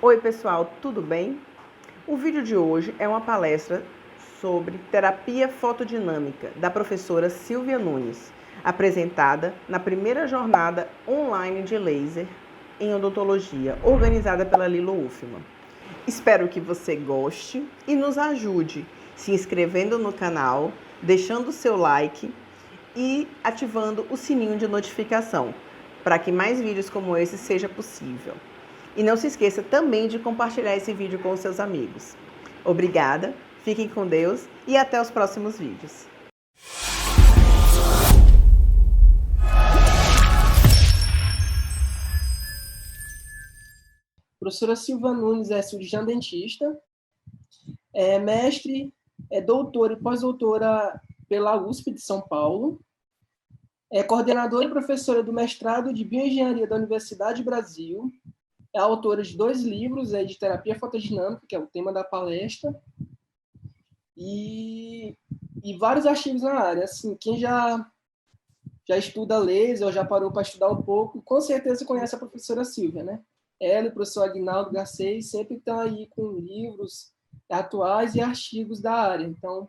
Oi pessoal, tudo bem? O vídeo de hoje é uma palestra sobre terapia fotodinâmica da professora Silvia Nunes, apresentada na primeira jornada online de laser em odontologia, organizada pela Lilo Ufman. Espero que você goste e nos ajude se inscrevendo no canal, deixando o seu like e ativando o sininho de notificação, para que mais vídeos como esse seja possível. E não se esqueça também de compartilhar esse vídeo com os seus amigos. Obrigada, fiquem com Deus e até os próximos vídeos. Professora Silvia Nunes é cirurgiã dentista, é mestre, é doutora e pós-doutora pela USP de São Paulo, é coordenadora e professora do mestrado de Bioengenharia da Universidade Brasil, é autora de 2 livros de terapia fotodinâmica, que é o tema da palestra, e vários artigos na área. Assim, quem já estuda laser ou já parou para estudar um pouco, com certeza conhece a professora Silvia, né? Ela e o professor Aguinaldo Garcês sempre estão aí com livros atuais e artigos da área. Então,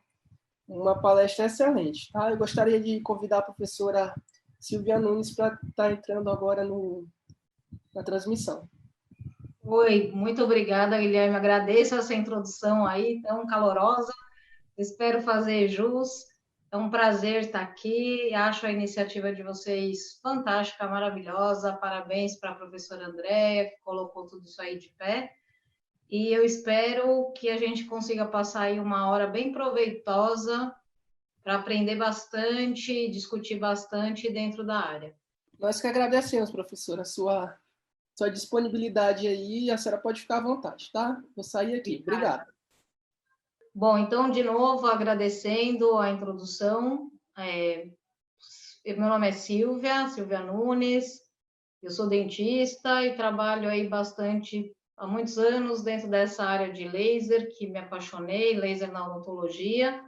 uma palestra excelente. Tá? Eu gostaria de convidar a professora Silvia Nunes para estar entrando agora na transmissão. Oi, muito obrigada, Guilherme. Agradeço essa introdução aí, tão calorosa. Espero fazer jus. É um prazer estar aqui. Acho a iniciativa de vocês fantástica, maravilhosa. Parabéns para a professora Andréia, que colocou tudo isso aí de pé. E eu espero que a gente consiga passar aí uma hora bem proveitosa para aprender bastante, discutir bastante dentro da área. Nós que agradecemos, professora, sua disponibilidade aí. A senhora pode ficar à vontade, tá? Vou sair aqui. Obrigado. Bom, então, de novo, agradecendo a introdução. Meu nome é Silvia Nunes, eu sou dentista e trabalho aí bastante, há muitos anos, dentro dessa área de laser, que me apaixonei, laser na odontologia.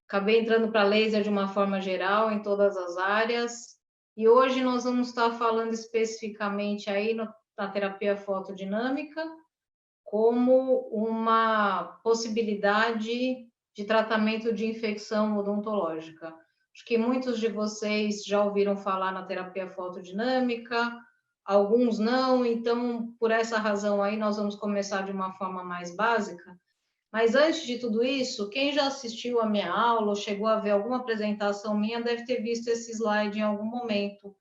Acabei entrando para laser de uma forma geral, em todas as áreas. E hoje nós vamos estar falando especificamente aí na terapia fotodinâmica, como uma possibilidade de tratamento de infecção odontológica. Acho que muitos de vocês já ouviram falar na terapia fotodinâmica, alguns não, então, por essa razão aí, nós vamos começar de uma forma mais básica. Mas antes de tudo isso, quem já assistiu a minha aula ou chegou a ver alguma apresentação minha deve ter visto esse slide em algum momento,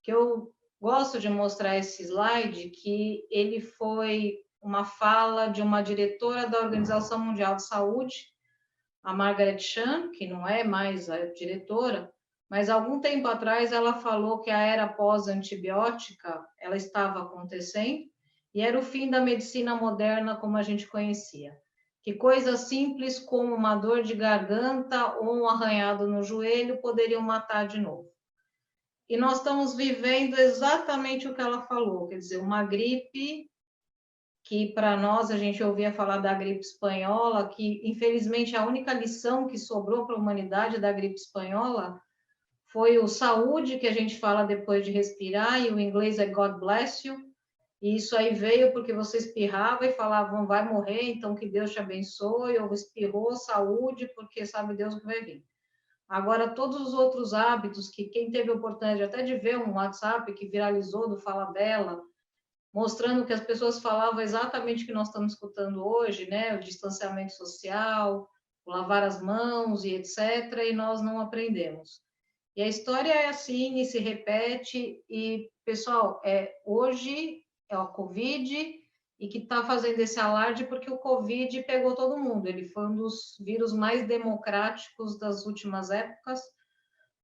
que eu gosto de mostrar esse slide, que ele foi uma fala de uma diretora da Organização Mundial de Saúde, a Margaret Chan, que não é mais a diretora, mas algum tempo atrás ela falou que a era pós-antibiótica ela estava acontecendo e era o fim da medicina moderna como a gente conhecia. Que coisas simples como uma dor de garganta ou um arranhado no joelho poderiam matar de novo. E nós estamos vivendo exatamente o que ela falou, quer dizer, uma gripe que para nós a gente ouvia falar da gripe espanhola, que infelizmente a única lição que sobrou para a humanidade da gripe espanhola foi o saúde, que a gente fala depois de respirar, e o inglês é God bless you, e isso aí veio porque você espirrava e falava, vai morrer, então que Deus te abençoe, ou espirrou, saúde, porque sabe Deus o que vai vir. Agora, todos os outros hábitos, que quem teve a oportunidade até de ver um WhatsApp que viralizou do Fala Dela, mostrando que as pessoas falavam exatamente o que nós estamos escutando hoje, né? O distanciamento social, o lavar as mãos e etc., e nós não aprendemos. E a história é assim, e se repete, e, pessoal, hoje é o Covid, e que está fazendo esse alarde porque o Covid pegou todo mundo. Ele foi um dos vírus mais democráticos das últimas épocas,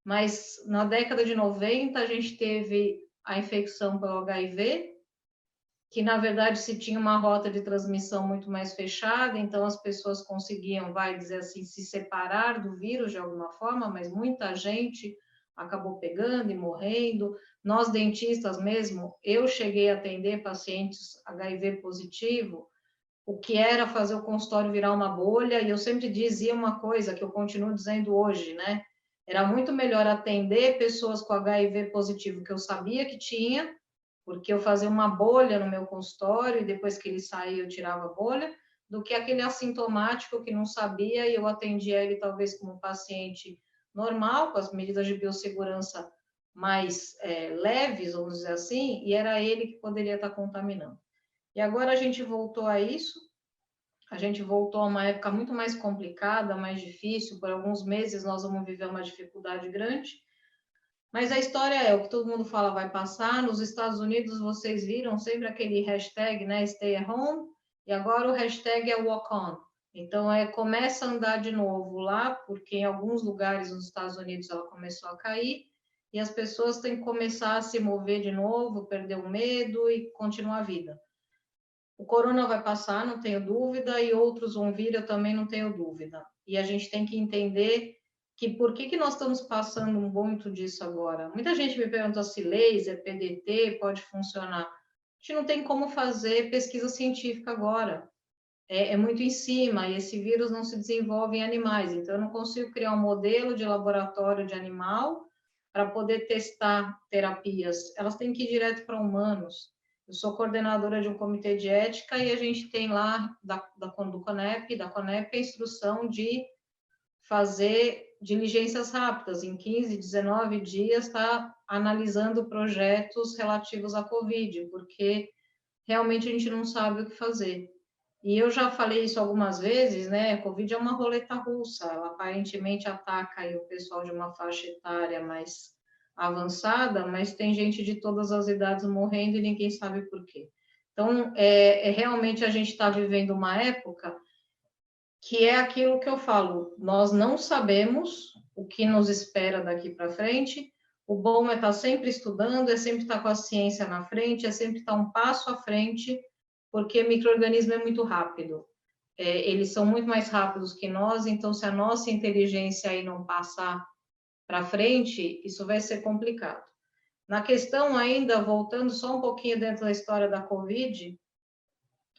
mas na década de 90 a gente teve a infecção pelo HIV, que na verdade se tinha uma rota de transmissão muito mais fechada, então as pessoas conseguiam, vai dizer assim, se separar do vírus de alguma forma, mas muita gente acabou pegando e morrendo. Nós dentistas mesmo, eu cheguei a atender pacientes HIV positivo, o que era fazer o consultório virar uma bolha, e eu sempre dizia uma coisa que eu continuo dizendo hoje, né? Era muito melhor atender pessoas com HIV positivo que eu sabia que tinha, porque eu fazia uma bolha no meu consultório e depois que ele saía eu tirava a bolha, do que aquele assintomático que não sabia e eu atendia ele talvez como um paciente normal, com as medidas de biossegurança mais leves, vamos dizer assim, e era ele que poderia estar contaminando. E agora a gente voltou a isso, a gente voltou a uma época muito mais complicada, mais difícil, por alguns meses nós vamos viver uma dificuldade grande, mas a história é, o que todo mundo fala vai passar. Nos Estados Unidos, vocês viram sempre aquele hashtag, né, stay at home, e agora o hashtag é walk on. Então, começa a andar de novo lá, porque em alguns lugares nos Estados Unidos ela começou a cair, e as pessoas têm que começar a se mover de novo, perder o medo e continuar a vida. O corona vai passar, não tenho dúvida, e outros vão vir, eu também não tenho dúvida. E a gente tem que entender que por que nós estamos passando muito disso agora? Muita gente me pergunta se laser, PDT pode funcionar. A gente não tem como fazer pesquisa científica agora. É muito em cima, e esse vírus não se desenvolve em animais. Então, eu não consigo criar um modelo de laboratório de animal para poder testar terapias. Elas têm que ir direto para humanos. Eu sou coordenadora de um comitê de ética e a gente tem lá, do CONEP, da CONEP, a instrução de fazer diligências rápidas. Em 15, 19 dias, está analisando projetos relativos à Covid, porque realmente a gente não sabe o que fazer. E eu já falei isso algumas vezes, né? A Covid é uma roleta russa, ela aparentemente ataca aí o pessoal de uma faixa etária mais avançada, mas tem gente de todas as idades morrendo e ninguém sabe por quê. Então, realmente a gente está vivendo uma época que é aquilo que eu falo, nós não sabemos o que nos espera daqui para frente. O bom é estar sempre estudando, é sempre estar com a ciência na frente, é sempre estar um passo à frente, porque micro-organismo é muito rápido. Eles são muito mais rápidos que nós, então se a nossa inteligência aí não passar para frente, isso vai ser complicado. Na questão ainda, voltando só um pouquinho dentro da história da Covid,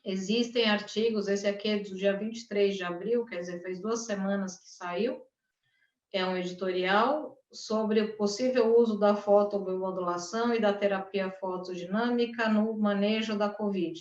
existem artigos, esse aqui é do dia 23 de abril, quer dizer, faz 2 semanas que saiu, é um editorial sobre o possível uso da fotobiomodulação e da terapia fotodinâmica no manejo da Covid.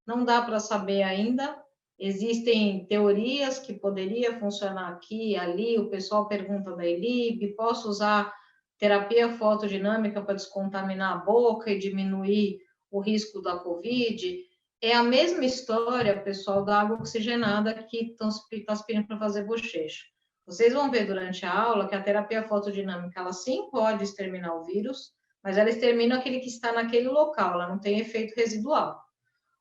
Não dá para saber ainda, existem teorias que poderia funcionar aqui e ali, o pessoal pergunta da ELIB, posso usar terapia fotodinâmica para descontaminar a boca e diminuir o risco da Covid? É a mesma história, pessoal, da água oxigenada que estão aspirando para fazer bochecho. Vocês vão ver durante a aula que a terapia fotodinâmica, ela sim pode exterminar o vírus, mas ela extermina aquele que está naquele local, ela não tem efeito residual.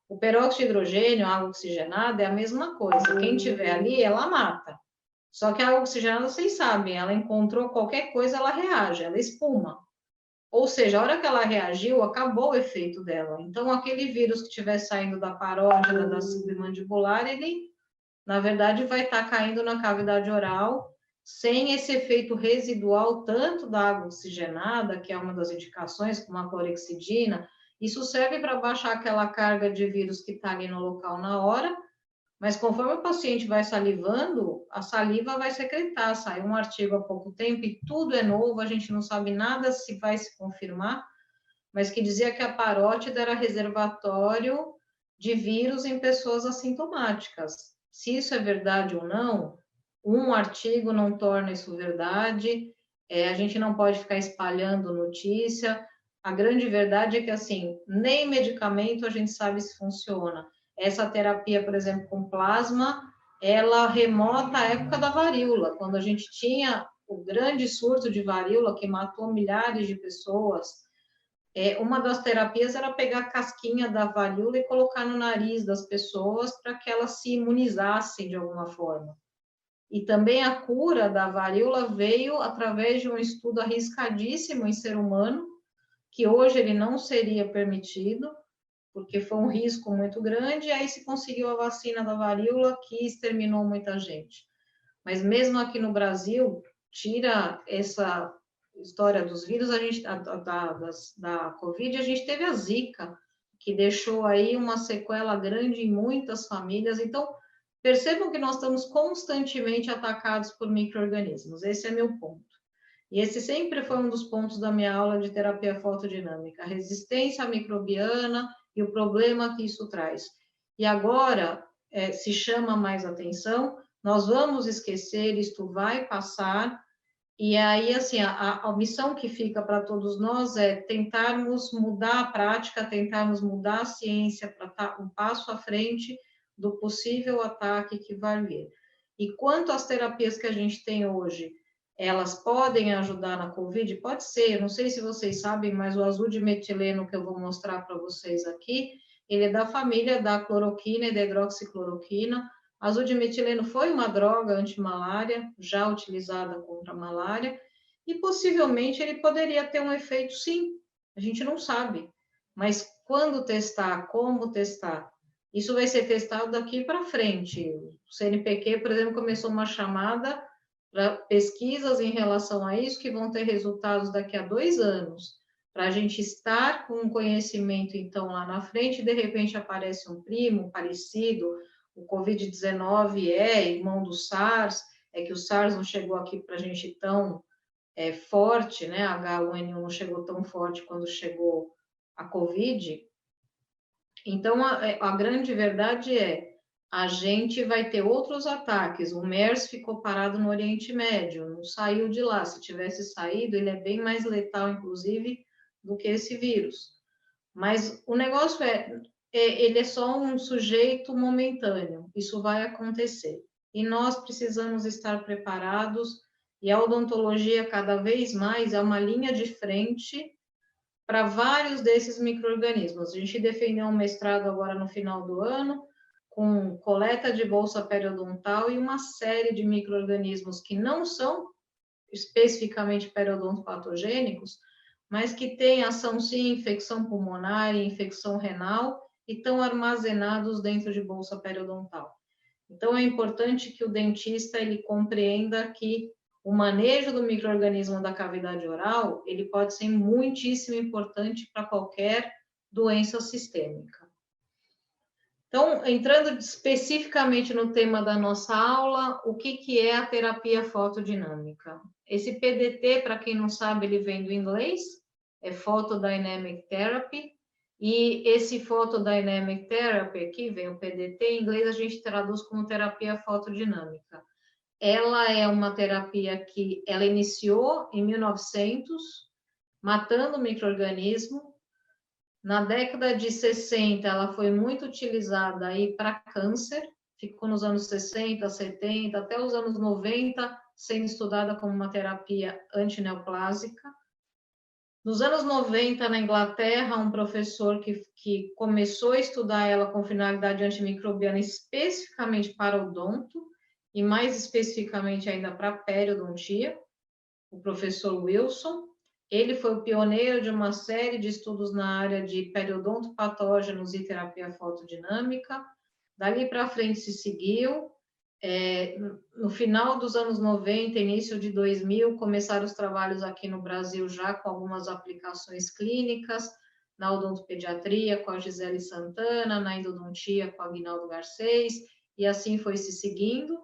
O peróxido de hidrogênio, a água oxigenada, é a mesma coisa. Quem tiver ali, ela mata. Só que a água oxigenada, vocês sabem, ela encontrou qualquer coisa, ela reage, ela espuma. Ou seja, a hora que ela reagiu, acabou o efeito dela. Então, aquele vírus que estiver saindo da parótida, da submandibular, ele, na verdade, vai estar caindo na cavidade oral, sem esse efeito residual, tanto da água oxigenada, que é uma das indicações, como a clorexidina. Isso serve para baixar aquela carga de vírus que está ali no local na hora, mas conforme o paciente vai salivando, a saliva vai secretar. Saiu um artigo há pouco tempo e tudo é novo, a gente não sabe nada se vai se confirmar, mas que dizia que a parótida era reservatório de vírus em pessoas assintomáticas. Se isso é verdade ou não, um artigo não torna isso verdade, a gente não pode ficar espalhando notícia. A grande verdade é que, assim, nem medicamento a gente sabe se funciona. Essa terapia, por exemplo, com plasma, ela remota a época da varíola, quando a gente tinha o grande surto de varíola que matou milhares de pessoas. Uma das terapias era pegar a casquinha da varíola e colocar no nariz das pessoas para que elas se imunizassem de alguma forma. E também a cura da varíola veio através de um estudo arriscadíssimo em ser humano, que hoje ele não seria permitido, porque foi um risco muito grande, e aí se conseguiu a vacina da varíola, que exterminou muita gente. Mas mesmo aqui no Brasil, tira essa história dos vírus, da Covid, a gente teve a Zika, que deixou aí uma sequela grande em muitas famílias. Então, percebam que nós estamos constantemente atacados por micro-organismos, esse é meu ponto. E esse sempre foi um dos pontos da minha aula de terapia fotodinâmica, a resistência microbiana e o problema que isso traz. E agora se chama mais atenção, nós vamos esquecer, isto vai passar, e aí, assim, a missão que fica para todos nós é tentarmos mudar a prática, tentarmos mudar a ciência para estar um passo à frente do possível ataque que vai vir. E quanto às terapias que a gente tem hoje, elas podem ajudar na Covid? Pode ser, não sei se vocês sabem, mas o azul de metileno que eu vou mostrar para vocês aqui, ele é da família da cloroquina e da hidroxicloroquina. Azul de metileno foi uma droga antimalária, já utilizada contra a malária, e possivelmente ele poderia ter um efeito, sim, a gente não sabe. Mas quando testar, como testar? Isso vai ser testado daqui para frente. O CNPq, por exemplo, começou uma chamada para pesquisas em relação a isso, que vão ter resultados daqui a 2 anos, para a gente estar com um conhecimento, então, lá na frente, e de repente aparece um primo parecido. O Covid-19 é irmão do SARS, é que o SARS não chegou aqui para a gente tão forte, né? A H1N1 não chegou tão forte quando chegou a Covid. Então, a grande verdade é, a gente vai ter outros ataques. O MERS ficou parado no Oriente Médio, não saiu de lá. Se tivesse saído, ele é bem mais letal, inclusive, do que esse vírus. Mas o negócio ele é só um sujeito momentâneo, isso vai acontecer. E nós precisamos estar preparados, e a odontologia cada vez mais é uma linha de frente para vários desses micro-organismos. A gente defendeu um mestrado agora no final do ano, com coleta de bolsa periodontal e uma série de micro-organismos que não são especificamente periodontopatogênicos, mas que têm ação sim, infecção pulmonar e infecção renal, e estão armazenados dentro de bolsa periodontal. Então, é importante que o dentista ele compreenda que o manejo do micro-organismo da cavidade oral, ele pode ser muitíssimo importante para qualquer doença sistêmica. Então, entrando especificamente no tema da nossa aula, o que é a terapia fotodinâmica? Esse PDT, para quem não sabe, ele vem do inglês, é Photodynamic Therapy, e esse Photodynamic Therapy, aqui vem o PDT, em inglês a gente traduz como terapia fotodinâmica. Ela é uma terapia que ela iniciou em 1900, matando o micro-organismo. Na década de 60, ela foi muito utilizada aí para câncer, ficou nos anos 60, 70, até os anos 90, sendo estudada como uma terapia antineoplásica. Nos anos 90, na Inglaterra, um professor que começou a estudar ela com finalidade antimicrobiana especificamente para odonto, e mais especificamente ainda para periodontia, o professor Wilson. Ele foi o pioneiro de uma série de estudos na área de periodontopatógenos e terapia fotodinâmica. Dali para frente se seguiu. No final dos anos 90, início de 2000, começaram os trabalhos aqui no Brasil já com algumas aplicações clínicas, na odontopediatria com a Gisele Santana, na endodontia com a Aguinaldo Garcês, e assim foi se seguindo.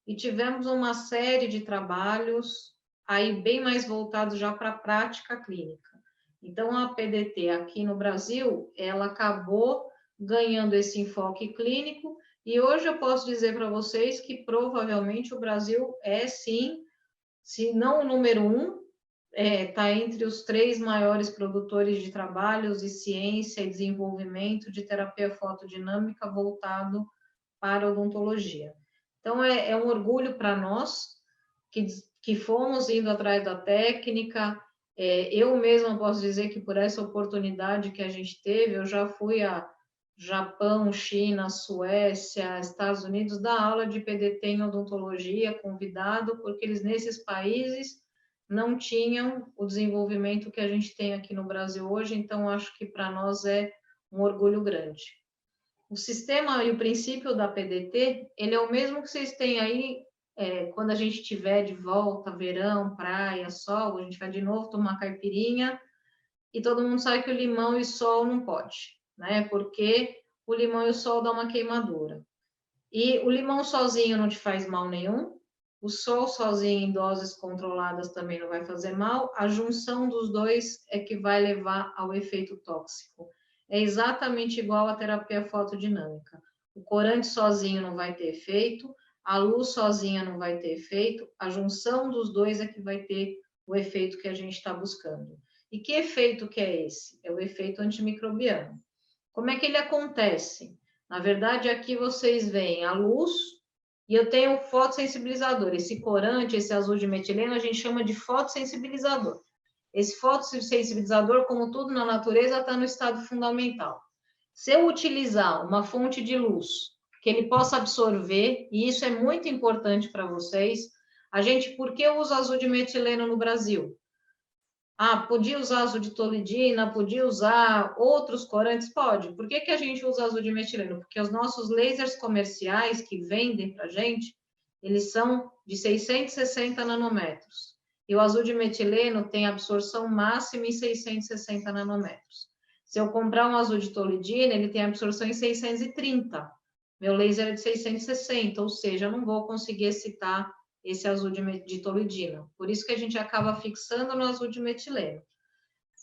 E tivemos uma série de trabalhos aí bem mais voltados já para a prática clínica. Então, a PDT aqui no Brasil, ela acabou ganhando esse enfoque clínico, e hoje eu posso dizer para vocês que provavelmente o Brasil é sim, se não o número 1, está entre os 3 maiores produtores de trabalhos e ciência e desenvolvimento de terapia fotodinâmica voltado para a odontologia. Então, é um orgulho para nós que fomos indo atrás da técnica. Eu mesma posso dizer que por essa oportunidade que a gente teve, eu já fui a Japão, China, Suécia, Estados Unidos, dar aula de PDT em odontologia, convidado, porque eles nesses países não tinham o desenvolvimento que a gente tem aqui no Brasil hoje, então acho que para nós é um orgulho grande. O sistema e o princípio da PDT, ele é o mesmo que vocês têm aí quando a gente tiver de volta, verão, praia, sol, a gente vai de novo tomar caipirinha, e todo mundo sabe que o limão e sol não pode, né? Porque o limão e o sol dão uma queimadura. E o limão sozinho não te faz mal nenhum, O sol sozinho em doses controladas também não vai fazer mal. A junção dos dois é que vai levar ao efeito tóxico. É exatamente igual à terapia fotodinâmica. O corante sozinho não vai ter efeito, a luz sozinha não vai ter efeito, a junção dos dois é que vai ter o efeito que a gente está buscando. E que efeito que é esse? É o efeito antimicrobiano. Como é que ele acontece? Na verdade, aqui vocês veem a luz e eu tenho um fotossensibilizador. Esse corante, esse azul de metileno, a gente chama de fotossensibilizador. Esse fotossensibilizador, como tudo na natureza, está no estado fundamental. Se eu utilizar uma fonte de luz que ele possa absorver, e isso é muito importante para vocês, por que usa azul de metileno no Brasil? Podia usar azul de tolidina, podia usar outros corantes? Pode. Por que a gente usa azul de metileno? Porque os nossos lasers comerciais que vendem para a gente, eles são de 660 nanômetros. E o azul de metileno tem absorção máxima em 660 nanômetros. Se eu comprar um azul de tolidina, ele tem absorção em 630. Meu laser é de 660, ou seja, eu não vou conseguir excitar esse azul de tolidina. Por isso que a gente acaba fixando no azul de metileno.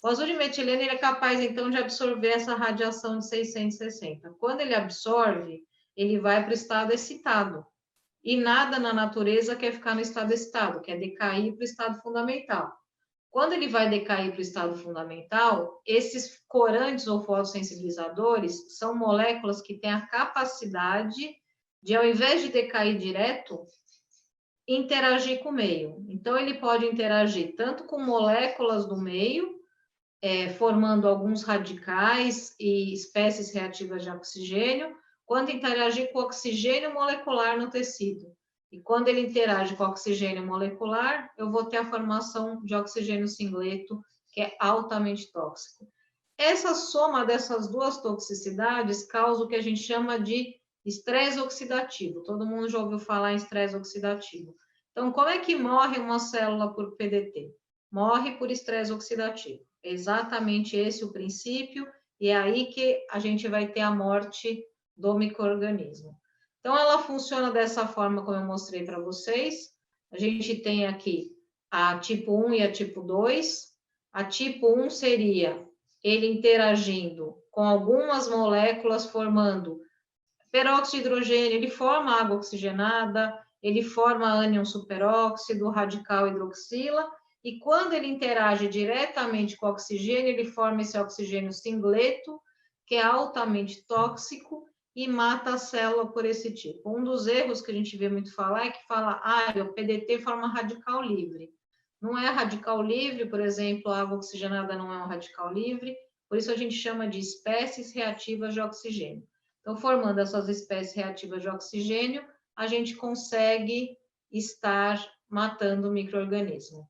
O azul de metileno ele é capaz, então, de absorver essa radiação de 660. Quando ele absorve, ele vai para o estado excitado. E nada na natureza quer ficar no estado excitado, quer decair para o estado fundamental. Quando ele vai decair para o estado fundamental, esses corantes ou fotossensibilizadores são moléculas que têm a capacidade de, ao invés de decair direto, interagir com o meio. Então, ele pode interagir tanto com moléculas do meio, formando alguns radicais e espécies reativas de oxigênio, quanto interagir com oxigênio molecular no tecido. E quando ele interage com oxigênio molecular, eu vou ter a formação de oxigênio singleto, que é altamente tóxico. Essa soma dessas duas toxicidades causa o que a gente chama de estresse oxidativo. Todo mundo já ouviu falar em estresse oxidativo. Então, como é que morre uma célula por PDT? Morre por estresse oxidativo. É exatamente esse o princípio, e é aí que a gente vai ter a morte do micro-organismo. Então, ela funciona dessa forma como eu mostrei para vocês. A gente tem aqui a tipo 1 e a tipo 2. A tipo 1 seria ele interagindo com algumas moléculas, formando peróxido de hidrogênio, ele forma água oxigenada, ele forma ânion superóxido, radical hidroxila, e quando ele interage diretamente com o oxigênio, ele forma esse oxigênio singleto, que é altamente tóxico, e mata a célula por esse tipo. Um dos erros que a gente vê muito falar é que fala, o PDT forma radical livre. Não é radical livre, por exemplo, a água oxigenada não é um radical livre, por isso a gente chama de espécies reativas de oxigênio. Então, formando essas espécies reativas de oxigênio, a gente consegue estar matando o micro-organismo.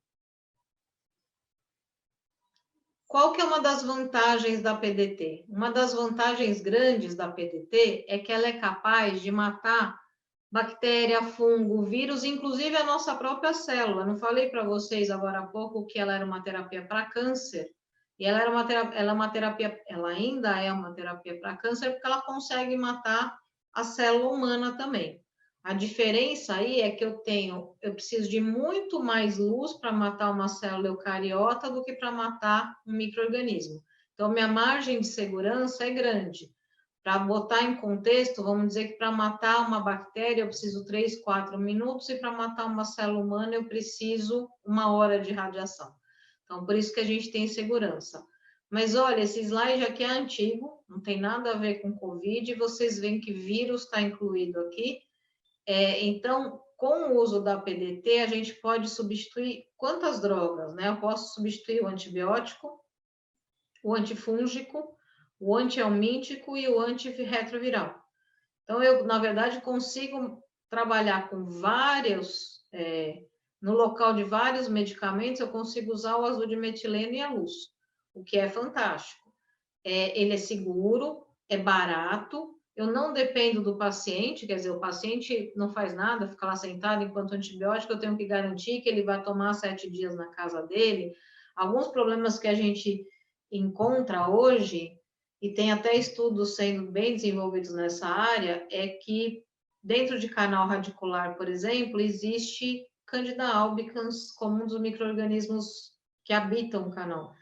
Qual que é uma das vantagens da PDT? Uma das vantagens grandes da PDT é que ela é capaz de matar bactéria, fungo, vírus, inclusive a nossa própria célula. Não falei para vocês agora há pouco que ela era uma terapia para câncer? E ela ainda é uma terapia para câncer porque ela consegue matar a célula humana também. A diferença aí é que eu preciso de muito mais luz para matar uma célula eucariota do que para matar um micro-organismo. Então, minha margem de segurança é grande. Para botar em contexto, vamos dizer que para matar uma bactéria eu preciso 3, 4 minutos e para matar uma célula humana eu preciso 1 hora de radiação. Então, por isso que a gente tem segurança. Mas, olha, esse slide aqui é antigo, não tem nada a ver com Covid, e vocês veem que vírus está incluído aqui. Então, com o uso da PDT, a gente pode substituir quantas drogas, né? Eu posso substituir o antibiótico, o antifúngico, o antihelmíntico e o antirretroviral. Então, eu, na verdade, consigo trabalhar com vários, no local de vários medicamentos, eu consigo usar o azul de metileno e a luz, o que é fantástico. Ele é seguro, é barato, eu não dependo do paciente, quer dizer, o paciente não faz nada, fica lá sentado enquanto antibiótico, eu tenho que garantir que ele vai tomar 7 dias na casa dele. Alguns problemas que a gente encontra hoje, e tem até estudos sendo bem desenvolvidos nessa área, é que dentro de canal radicular, por exemplo, existe Candida albicans como um dos micro-organismos que habitam o canal.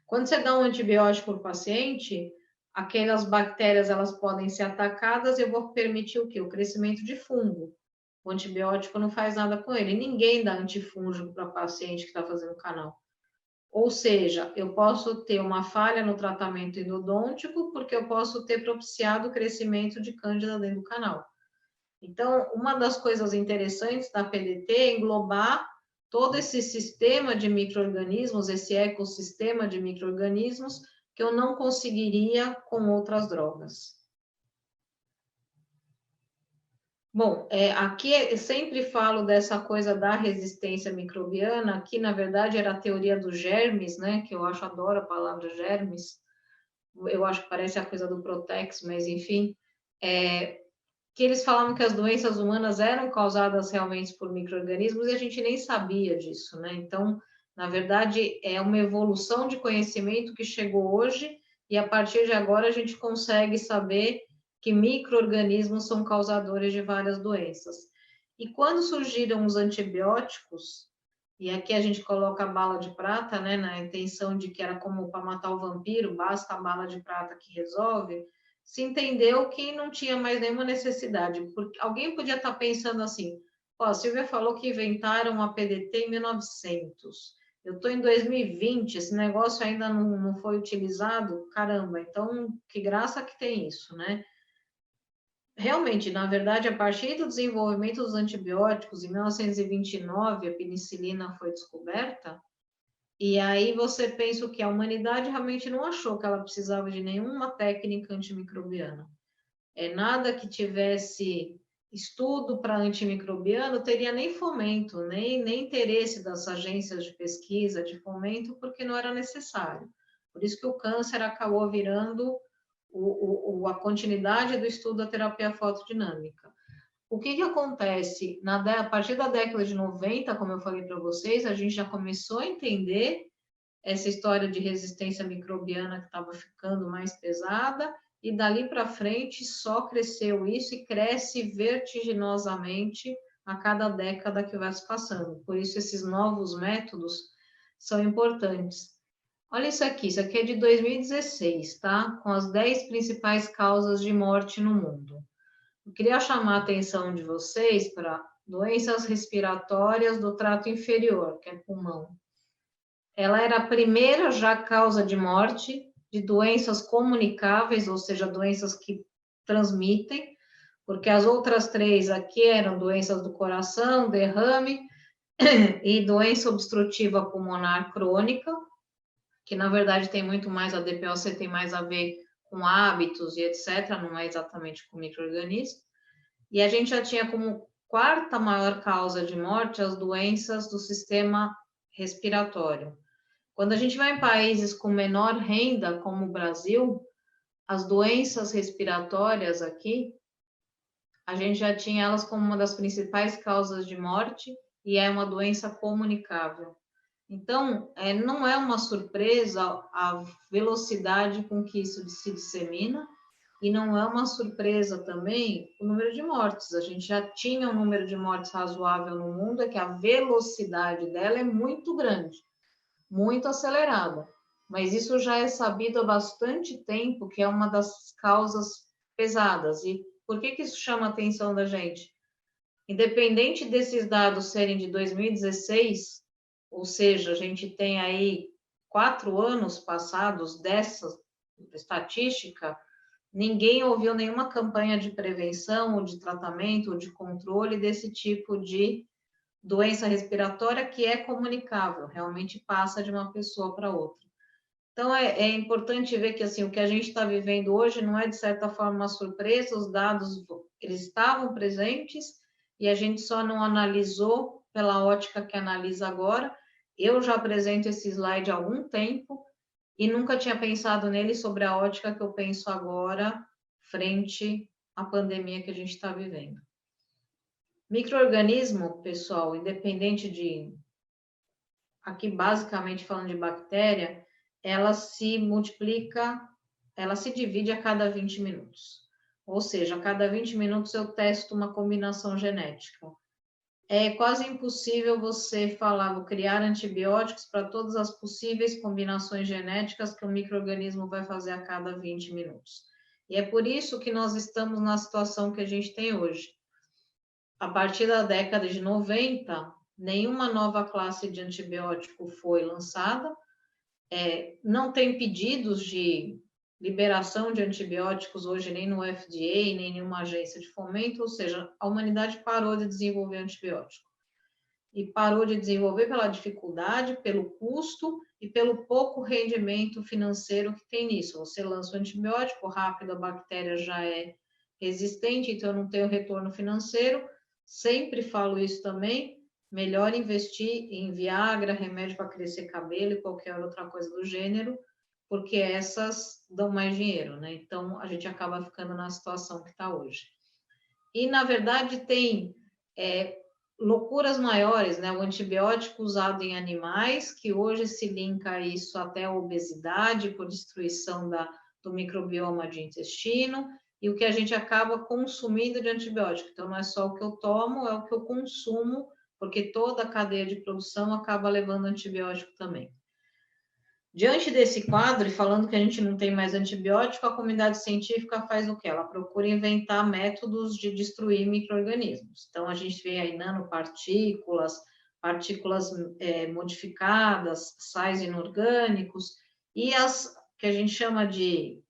Quando você dá um antibiótico para o paciente, aquelas bactérias elas podem ser atacadas e eu vou permitir o quê? O crescimento de fungo. O antibiótico não faz nada com ele. Ninguém dá antifúngico para paciente que está fazendo canal. Ou seja, eu posso ter uma falha no tratamento endodôntico porque eu posso ter propiciado o crescimento de cândida dentro do canal. Então, uma das coisas interessantes da PDT é englobar todo esse sistema de micro-organismos, esse ecossistema de micro-organismos que eu não conseguiria com outras drogas. Bom, aqui eu sempre falo dessa coisa da resistência microbiana, que na verdade era a teoria dos germes, né? Que eu adoro a palavra germes. Eu acho que parece a coisa do Protex, mas enfim, que eles falavam que as doenças humanas eram causadas realmente por micro-organismos e a gente nem sabia disso, né? Então, na verdade, é uma evolução de conhecimento que chegou hoje e a partir de agora a gente consegue saber que micro-organismos são causadores de várias doenças. E quando surgiram os antibióticos, e aqui a gente coloca a bala de prata, né, na intenção de que era como para matar o vampiro, basta a bala de prata que resolve, se entendeu que não tinha mais nenhuma necessidade. Porque alguém podia estar pensando assim, ó, a Silvia falou que inventaram a PDT em 1900. Eu estou em 2020, esse negócio ainda não foi utilizado? Caramba, então que graça que tem isso, né? Realmente, na verdade, a partir do desenvolvimento dos antibióticos, em 1929, a penicilina foi descoberta, e aí você pensa que a humanidade realmente não achou que ela precisava de nenhuma técnica antimicrobiana. Nada que tivesse estudo para antimicrobiano teria nem fomento, nem interesse das agências de pesquisa, de fomento, porque não era necessário. Por isso que o câncer acabou virando a continuidade do estudo da terapia fotodinâmica. O que acontece? A partir da década de 90, como eu falei para vocês, a gente já começou a entender essa história de resistência microbiana que estava ficando mais pesada, e dali para frente só cresceu isso e cresce vertiginosamente a cada década que vai se passando. Por isso, esses novos métodos são importantes. Olha isso aqui é de 2016, tá? Com as 10 principais causas de morte no mundo. Eu queria chamar a atenção de vocês para doenças respiratórias do trato inferior, que é pulmão. Ela era a primeira já causa de morte de doenças comunicáveis, ou seja, doenças que transmitem, porque as outras 3 aqui eram doenças do coração, derrame e doença obstrutiva pulmonar crônica, que na verdade tem muito mais, a DPOC tem mais a ver com hábitos e etc., não é exatamente com micro-organismos. E a gente já tinha como quarta maior causa de morte as doenças do sistema respiratório. Quando a gente vai em países com menor renda, como o Brasil, as doenças respiratórias aqui, a gente já tinha elas como uma das principais causas de morte e é uma doença comunicável. Então, não é uma surpresa a velocidade com que isso se dissemina e não é uma surpresa também o número de mortes. A gente já tinha um número de mortes razoável no mundo, é que a velocidade dela é muito grande, muito acelerada. Mas isso já é sabido há bastante tempo que é uma das causas pesadas. E por que isso chama a atenção da gente? Independente desses dados serem de 2016, ou seja, a gente tem aí 4 anos passados dessa estatística, ninguém ouviu nenhuma campanha de prevenção, ou de tratamento, ou de controle desse tipo de doença respiratória que é comunicável, realmente passa de uma pessoa para outra. Então, é importante ver que assim, o que a gente está vivendo hoje não é, de certa forma, uma surpresa, os dados eles estavam presentes e a gente só não analisou pela ótica que analisa agora. Eu já apresento esse slide há algum tempo e nunca tinha pensado nele sobre a ótica que eu penso agora, frente à pandemia que a gente está vivendo. Micro-organismo, pessoal, independente de... Aqui, basicamente, falando de bactéria, ela se multiplica, ela se divide a cada 20 minutos. ou seja, a cada 20 minutos eu testo uma combinação genética. É quase impossível você falar, vou criar antibióticos para todas as possíveis combinações genéticas que o micro-organismo vai fazer a cada 20 minutos. E é por isso que nós estamos na situação que a gente tem hoje. A partir da década de 90, nenhuma nova classe de antibiótico foi lançada, não tem pedidos de liberação de antibióticos hoje nem no FDA, nem nenhuma agência de fomento, ou seja, a humanidade parou de desenvolver antibiótico. E parou de desenvolver pela dificuldade, pelo custo e pelo pouco rendimento financeiro que tem nisso. Você lança o antibiótico, rápido a bactéria já é resistente, então eu não tenho retorno financeiro. Sempre falo isso também, melhor investir em Viagra, remédio para crescer cabelo e qualquer outra coisa do gênero, porque essas dão mais dinheiro, né? Então, a gente acaba ficando na situação que está hoje. E, na verdade, tem loucuras maiores, né? O antibiótico usado em animais, que hoje se linka a isso até a obesidade, por destruição do microbioma de intestino, e o que a gente acaba consumindo de antibiótico. Então, não é só o que eu tomo, é o que eu consumo, porque toda a cadeia de produção acaba levando antibiótico também. Diante desse quadro, e falando que a gente não tem mais antibiótico, a comunidade científica faz o quê? Ela procura inventar métodos de destruir micro-organismos. Então, a gente vê aí nanopartículas, partículas modificadas, sais inorgânicos, e as que a gente chama de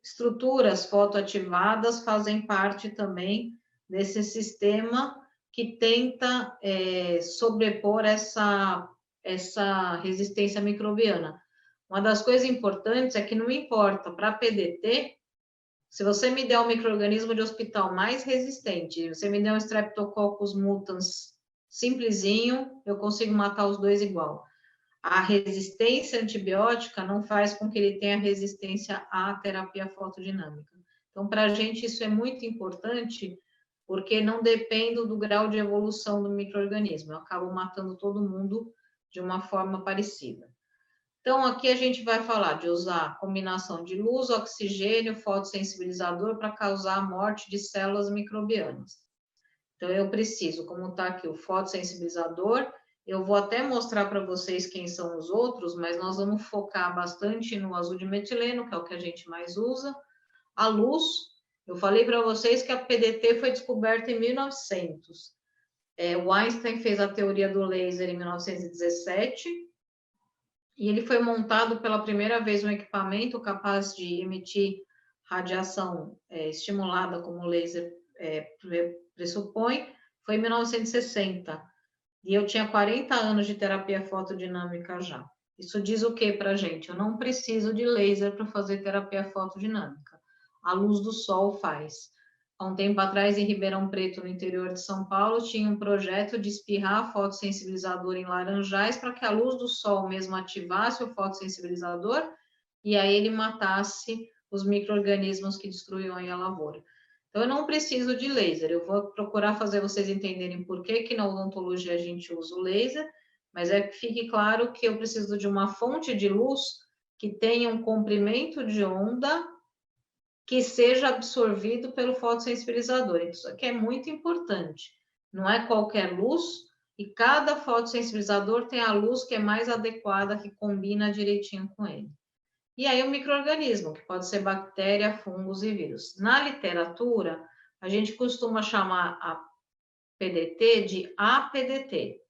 estruturas fotoativadas fazem parte também desse sistema que tenta sobrepor essa resistência microbiana. Uma das coisas importantes é que não importa, para PDT, se você me der um micro-organismo de hospital mais resistente, você me der um Streptococcus mutans simplesinho, eu consigo matar os dois igual. A resistência antibiótica não faz com que ele tenha resistência à terapia fotodinâmica. Então, para a gente isso é muito importante, porque não depende do grau de evolução do micro-organismo. Eu acabo matando todo mundo de uma forma parecida. Então, aqui a gente vai falar de usar combinação de luz, oxigênio, fotossensibilizador para causar a morte de células microbianas. Então, eu preciso, como está aqui o fotossensibilizador, eu vou até mostrar para vocês quem são os outros, mas nós vamos focar bastante no azul de metileno, que é o que a gente mais usa. A luz, eu falei para vocês que a PDT foi descoberta em 1900. O Einstein fez a teoria do laser em 1917 e ele foi montado pela primeira vez um equipamento capaz de emitir radiação estimulada como o laser pressupõe, foi em 1960. E eu tinha 40 anos de terapia fotodinâmica já. Isso diz o que para a gente? Eu não preciso de laser para fazer terapia fotodinâmica. A luz do sol faz. Há um tempo atrás, em Ribeirão Preto, no interior de São Paulo, tinha um projeto de espirrar fotossensibilizador em laranjais para que a luz do sol mesmo ativasse o fotossensibilizador e aí ele matasse os micro-organismos que destruíam a lavoura. Então, eu não preciso de laser. Eu vou procurar fazer vocês entenderem por que na odontologia a gente usa o laser, mas é que fique claro que eu preciso de uma fonte de luz que tenha um comprimento de onda que seja absorvido pelo fotossensibilizador. Isso aqui é muito importante. Não é qualquer luz, e cada fotossensibilizador tem a luz que é mais adequada, que combina direitinho com ele. E aí o micro-organismo, que pode ser bactéria, fungos e vírus. Na literatura, a gente costuma chamar a PDT de APDT,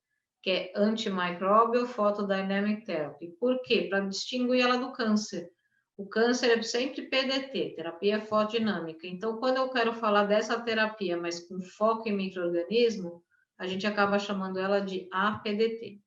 que é Antimicrobial Photodynamic Therapy. Por quê? Para distinguir ela do câncer. O câncer é sempre PDT, terapia fotodinâmica. Então, quando eu quero falar dessa terapia, mas com foco em micro-organismo, a gente acaba chamando ela de APDT.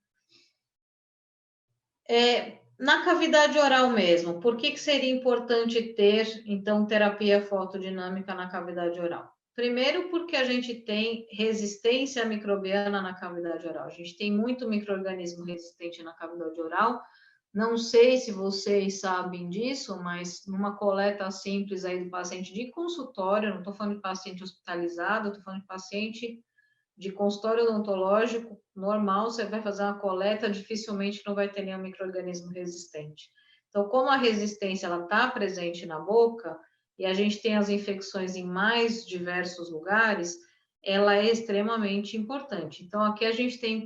Na cavidade oral mesmo, por que seria importante ter, então, terapia fotodinâmica na cavidade oral? Primeiro, porque a gente tem resistência microbiana na cavidade oral. A gente tem muito micro-organismo resistente na cavidade oral. Não sei se vocês sabem disso, mas numa coleta simples aí do paciente de consultório, não estou falando de paciente hospitalizado, estou falando de paciente de consultório odontológico normal, você vai fazer uma coleta, dificilmente não vai ter nenhum micro-organismo resistente. Então, como a resistência está presente na boca, e a gente tem as infecções em mais diversos lugares, ela é extremamente importante. Então, aqui a gente tem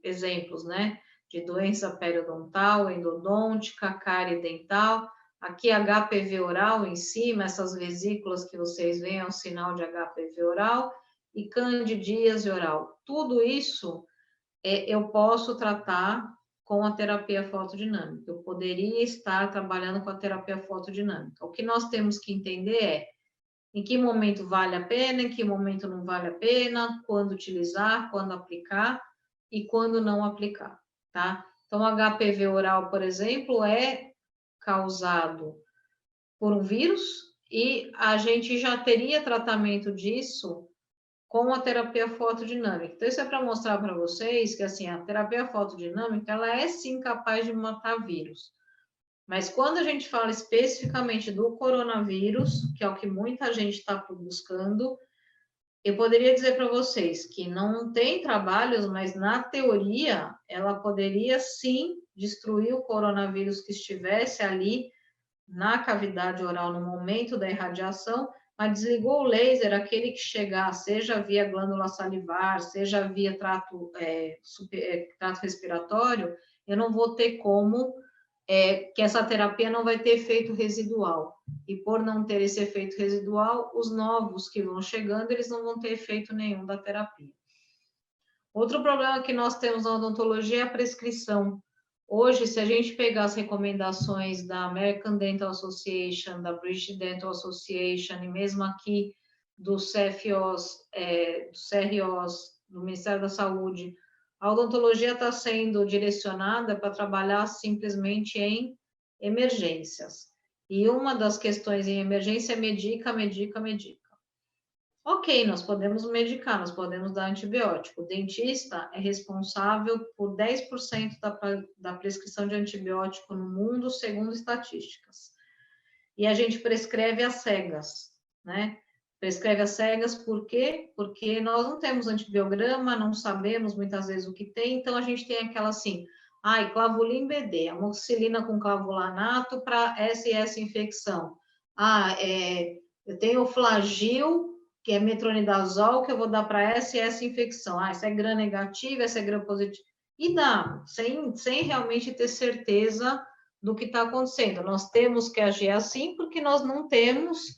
exemplos, né, de doença periodontal, endodôntica, cárie dental, aqui HPV oral em cima, essas vesículas que vocês veem é um sinal de HPV oral, e candidíase oral. Tudo isso eu posso tratar com a terapia fotodinâmica. Eu poderia estar trabalhando com a terapia fotodinâmica. O que nós temos que entender é em que momento vale a pena, em que momento não vale a pena, quando utilizar, quando aplicar e quando não aplicar, tá? Então, HPV oral, por exemplo, é causado por um vírus e a gente já teria tratamento disso com a terapia fotodinâmica. Então, isso é para mostrar para vocês que, assim, a terapia fotodinâmica, ela é, sim, capaz de matar vírus. Mas quando a gente fala especificamente do coronavírus, que é o que muita gente está buscando, eu poderia dizer para vocês que não tem trabalhos, mas na teoria ela poderia sim destruir o coronavírus que estivesse ali na cavidade oral no momento da irradiação, mas desligou o laser, aquele que chegar, seja via glândula salivar, seja via trato respiratório, eu não vou ter como, que essa terapia não vai ter efeito residual. E por não ter esse efeito residual, os novos que vão chegando, eles não vão ter efeito nenhum da terapia. Outro problema que nós temos na odontologia é a prescrição. Hoje, se a gente pegar as recomendações da American Dental Association, da British Dental Association e mesmo aqui do CFOs, do CROs, do Ministério da Saúde, a odontologia está sendo direcionada para trabalhar simplesmente em emergências. E uma das questões em emergência é medica, medica, medica. Ok, nós podemos medicar, nós podemos dar antibiótico. O dentista é responsável por 10% da prescrição de antibiótico no mundo, segundo estatísticas. E a gente prescreve às cegas, né? Prescreve às cegas por quê? Porque nós não temos antibiograma, não sabemos muitas vezes o que tem, então a gente tem aquela assim, clavulin BD, amoxicilina com clavulanato para essa e essa infecção. Eu tenho o Flagyl, que é metronidazol, que eu vou dar para essa e essa infecção. Essa é gram negativa, essa é gram positiva. E dá, sem realmente ter certeza do que está acontecendo. Nós temos que agir assim, porque nós não temos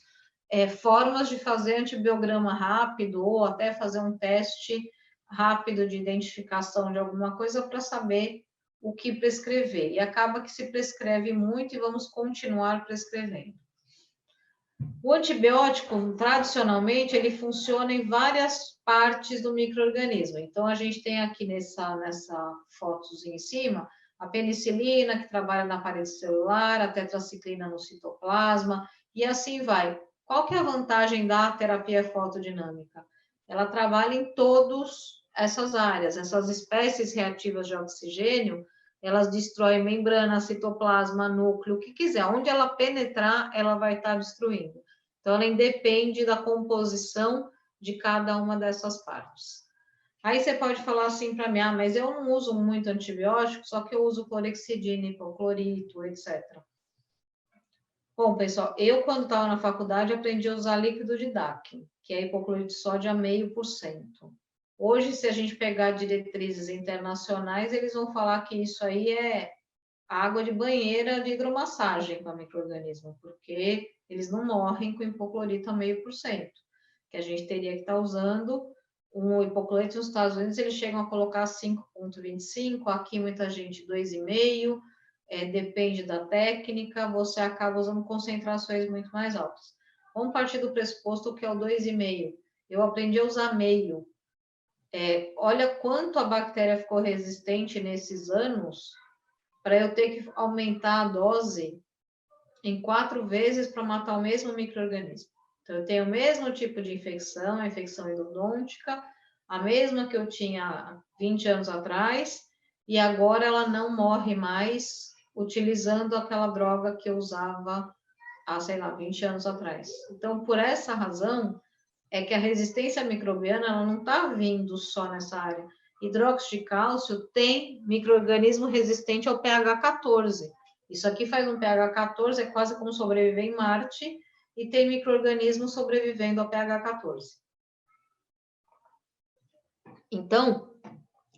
formas de fazer antibiograma rápido, ou até fazer um teste rápido de identificação de alguma coisa para saber o que prescrever. E acaba que se prescreve muito e vamos continuar prescrevendo. O antibiótico, tradicionalmente, ele funciona em várias partes do micro-organismo. Então, a gente tem aqui nessa fotozinha em cima, a penicilina, que trabalha na parede celular, a tetraciclina no citoplasma, e assim vai. Qual que é a vantagem da terapia fotodinâmica? Ela trabalha em todas essas áreas. Essas espécies reativas de oxigênio, elas destroem membrana, citoplasma, núcleo, o que quiser. Onde ela penetrar, ela vai estar destruindo. Então, ela independe da composição de cada uma dessas partes. Aí você pode falar assim para mim, mas eu não uso muito antibiótico, só que eu uso clorexidina, hipoclorito, etc. Bom, pessoal, eu quando estava na faculdade aprendi a usar líquido de DAC, que é hipoclorito de sódio a 0,5%. Hoje, se a gente pegar diretrizes internacionais, eles vão falar que isso aí é água de banheira de hidromassagem para micro-organismo, porque eles não morrem com hipoclorito a 0,5%, que a gente teria que estar usando um hipoclorito nos Estados Unidos, eles chegam a colocar 5,25, aqui muita gente 2,5%, depende da técnica, você acaba usando concentrações muito mais altas. Vamos partir do pressuposto que é o 2,5%. Eu aprendi a usar meio. Olha quanto a bactéria ficou resistente nesses anos para eu ter que aumentar a dose em 4 vezes para matar o mesmo micro-organismo. Então, eu tenho o mesmo tipo de infecção, a infecção endodôntica, a mesma que eu tinha há 20 anos atrás, e agora ela não morre mais utilizando aquela droga que eu usava há, 20 anos atrás. Então, por essa razão, é que a resistência microbiana ela não está vindo só nessa área. Hidróxido de cálcio tem micro-organismo resistente ao pH 14. Isso aqui faz um pH 14, é quase como sobreviver em Marte, e tem micro-organismos sobrevivendo a pH 14. Então,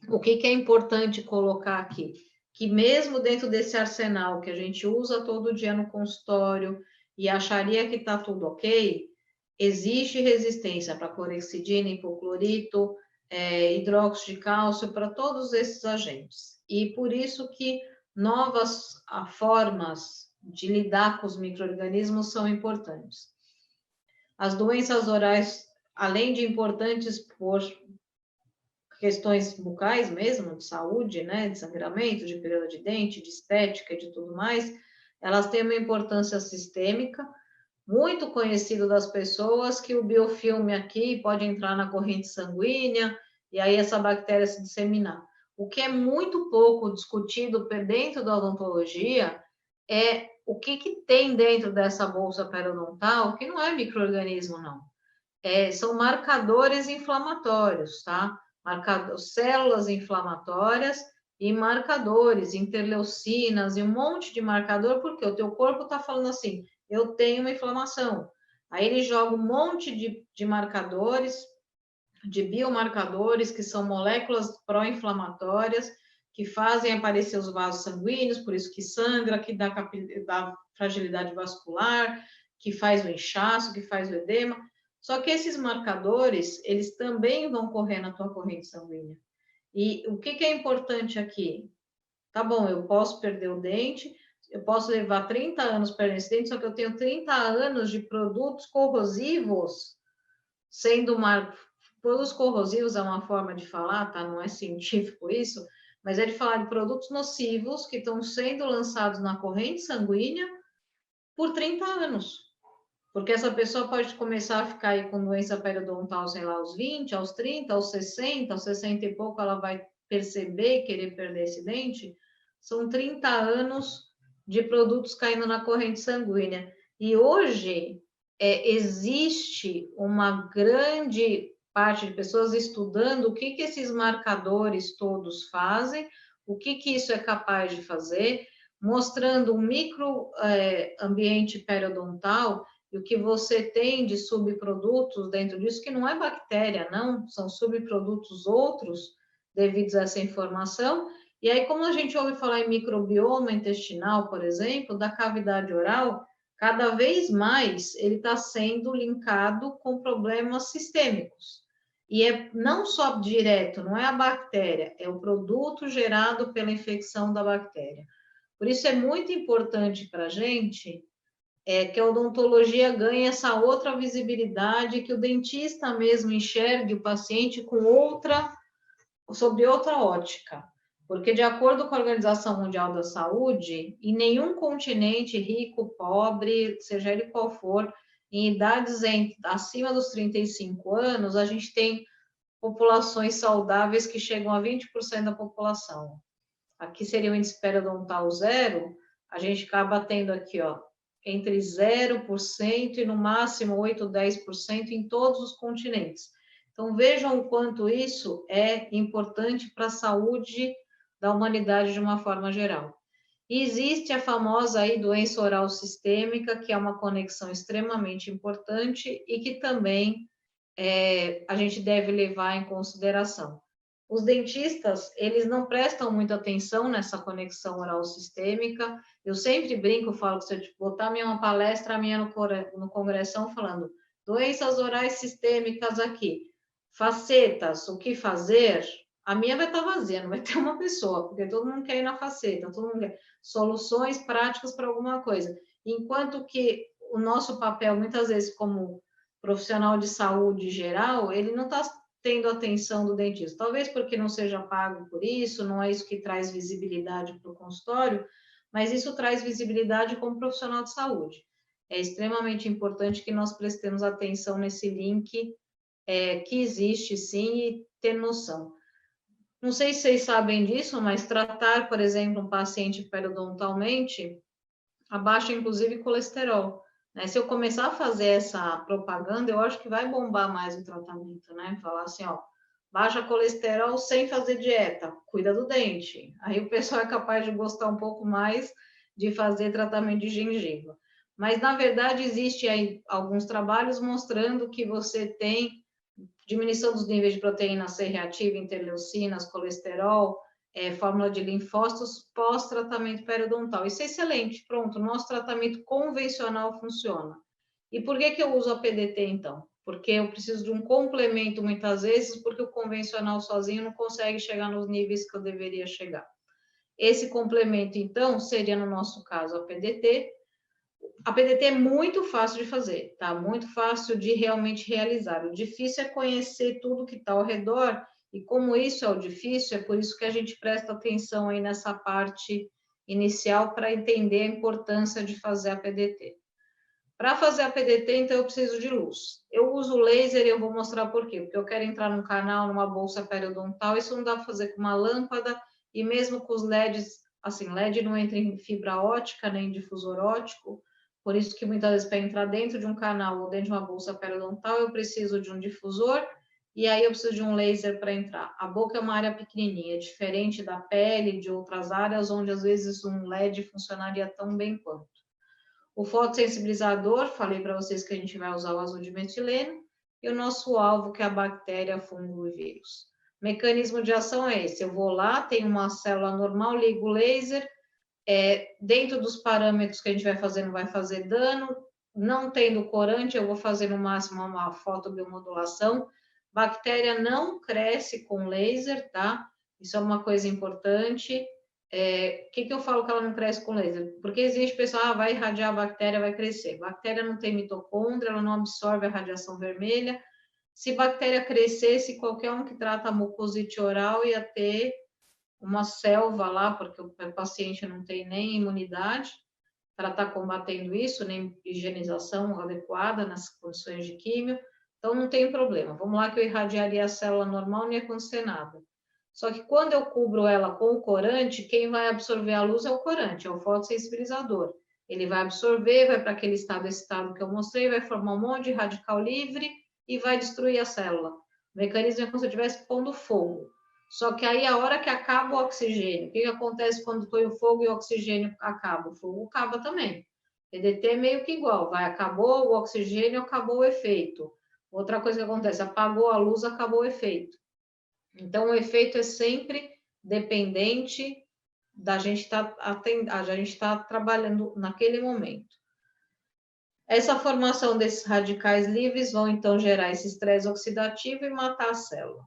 o que é importante colocar aqui? Que mesmo dentro desse arsenal que a gente usa todo dia no consultório e acharia que está tudo ok, existe resistência para clorexidina, hipoclorito, hidróxido de cálcio, para todos esses agentes. E por isso que novas formas de lidar com os micro-organismos são importantes. As doenças orais, além de importantes por questões bucais mesmo, de saúde, né, de sangramento, de perda de dente, de estética e de tudo mais, elas têm uma importância sistêmica, muito conhecido das pessoas, que o biofilme aqui pode entrar na corrente sanguínea e aí essa bactéria se disseminar. O que é muito pouco discutido dentro da odontologia é o que tem dentro dessa bolsa periodontal, que não é micro-organismo, não. São marcadores inflamatórios, tá? Células inflamatórias e marcadores, interleucinas e um monte de marcador, porque o teu corpo está falando assim, eu tenho uma inflamação. Aí ele joga um monte de marcadores, de biomarcadores, que são moléculas pró-inflamatórias, que fazem aparecer os vasos sanguíneos, por isso que sangra, que dá fragilidade vascular, que faz o inchaço, que faz o edema. Só que esses marcadores, eles também vão correr na tua corrente sanguínea. E o que é importante aqui? Tá bom, eu posso perder o dente, eu posso levar 30 anos perdendo esse dente, só que eu tenho 30 anos de produtos corrosivos sendo produtos corrosivos é uma forma de falar, tá? Não é científico isso, mas é de falar de produtos nocivos que estão sendo lançados na corrente sanguínea por 30 anos. Porque essa pessoa pode começar a ficar aí com doença periodontal, sei lá, aos 20, aos 30, aos 60, aos 60 e pouco, ela vai perceber e querer perder esse dente. São 30 anos de produtos caindo na corrente sanguínea. E hoje existe uma grande parte de pessoas estudando o que esses marcadores todos fazem, o que isso é capaz de fazer, mostrando um microambiente periodontal e o que você tem de subprodutos dentro disso, que não é bactéria, não, são subprodutos outros devidos a essa informação. E aí, como a gente ouve falar em microbioma intestinal, por exemplo, da cavidade oral, cada vez mais ele está sendo linkado com problemas sistêmicos. E não só direto, não é a bactéria, é o produto gerado pela infecção da bactéria. Por isso é muito importante para a gente que a odontologia ganhe essa outra visibilidade, que o dentista mesmo enxergue o paciente sob outra ótica. Porque, de acordo com a Organização Mundial da Saúde, em nenhum continente rico, pobre, seja ele qual for, em idades acima dos 35 anos, a gente tem populações saudáveis que chegam a 20% da população. Aqui seria o índice periodontal zero, a gente acaba tendo aqui, ó, entre 0% e no máximo 8, 10% em todos os continentes. Então, vejam o quanto isso é importante para a saúde da humanidade de uma forma geral. E existe a famosa aí doença oral sistêmica, que é uma conexão extremamente importante e que também a gente deve levar em consideração. Os dentistas, eles não prestam muita atenção nessa conexão oral sistêmica. Eu sempre brinco, falo que se eu botar uma palestra minha no congressão falando doenças orais sistêmicas aqui, facetas, o que fazer, a minha vai estar vazia, não vai ter uma pessoa, porque todo mundo quer ir na faceta, todo mundo quer soluções práticas para alguma coisa. Enquanto que o nosso papel, muitas vezes, como profissional de saúde geral, ele não está tendo atenção do dentista. Talvez porque não seja pago por isso, não é isso que traz visibilidade para o consultório, mas isso traz visibilidade como profissional de saúde. É extremamente importante que nós prestemos atenção nesse link que existe sim e ter noção. Não sei se vocês sabem disso, mas tratar, por exemplo, um paciente periodontalmente abaixa inclusive colesterol. Né? Se eu começar a fazer essa propaganda, eu acho que vai bombar mais o tratamento, né? Falar assim, ó, baixa colesterol sem fazer dieta, cuida do dente. Aí o pessoal é capaz de gostar um pouco mais de fazer tratamento de gengiva. Mas, na verdade, existe aí alguns trabalhos mostrando que você tem diminuição dos níveis de proteína C reativa, interleucinas, colesterol, fórmula de linfócitos pós-tratamento periodontal. Isso é excelente, pronto, nosso tratamento convencional funciona. E por que eu uso a PDT, então? Porque eu preciso de um complemento muitas vezes, porque o convencional sozinho não consegue chegar nos níveis que eu deveria chegar. Esse complemento, então, seria, no nosso caso, a PDT. A PDT é muito fácil de fazer, tá? Muito fácil de realmente realizar. O difícil é conhecer tudo que está ao redor, e como isso é o difícil, é por isso que a gente presta atenção aí nessa parte inicial para entender a importância de fazer a PDT. Para fazer a PDT, então, eu preciso de luz. Eu uso laser e eu vou mostrar por quê. Porque eu quero entrar num canal, numa bolsa periodontal, isso não dá para fazer com uma lâmpada, e mesmo com os LEDs, assim, LED não entra em fibra ótica, nem em difusor ótico, por isso que muitas vezes para entrar dentro de um canal ou dentro de uma bolsa periodontal, eu preciso de um difusor, e aí eu preciso de um laser para entrar. A boca é uma área pequenininha, diferente da pele, de outras áreas, onde às vezes um LED funcionaria tão bem quanto. O fotossensibilizador, falei para vocês que a gente vai usar o azul de metileno, e o nosso alvo, que é a bactéria, fungo e vírus. O mecanismo de ação é esse: eu vou lá, tenho uma célula normal, ligo o laser, dentro dos parâmetros que a gente vai fazer, não vai fazer dano, não tendo corante, eu vou fazer no máximo uma fotobiomodulação. Bactéria não cresce com laser, tá? Isso é uma coisa importante. Que eu falo que ela não cresce com laser? Porque existe pessoal, vai irradiar a bactéria, vai crescer. Bactéria não tem mitocôndria, ela não absorve a radiação vermelha. Se bactéria crescesse, qualquer um que trata a mucosite oral ia ter uma selva lá, porque o paciente não tem nem imunidade para estar combatendo isso, nem higienização adequada nas condições de químio. Então, não tem problema. Vamos lá que eu irradiaria a célula normal, não ia acontecer nada. Só que quando eu cubro ela com o corante, quem vai absorver a luz é o corante, é o fotossensibilizador. Ele vai absorver, vai para aquele estado excitado que eu mostrei, vai formar um monte de radical livre e vai destruir a célula. O mecanismo é como se eu estivesse pondo fogo. Só que aí, a hora que acaba o oxigênio, o que acontece quando põe o fogo e o oxigênio acaba? O fogo acaba também. PDT é meio que igual, acabou o oxigênio, acabou o efeito. Outra coisa que acontece, apagou a luz, acabou o efeito. Então, o efeito é sempre dependente da gente estar trabalhando naquele momento. Essa formação desses radicais livres vão, então, gerar esse estresse oxidativo e matar a célula.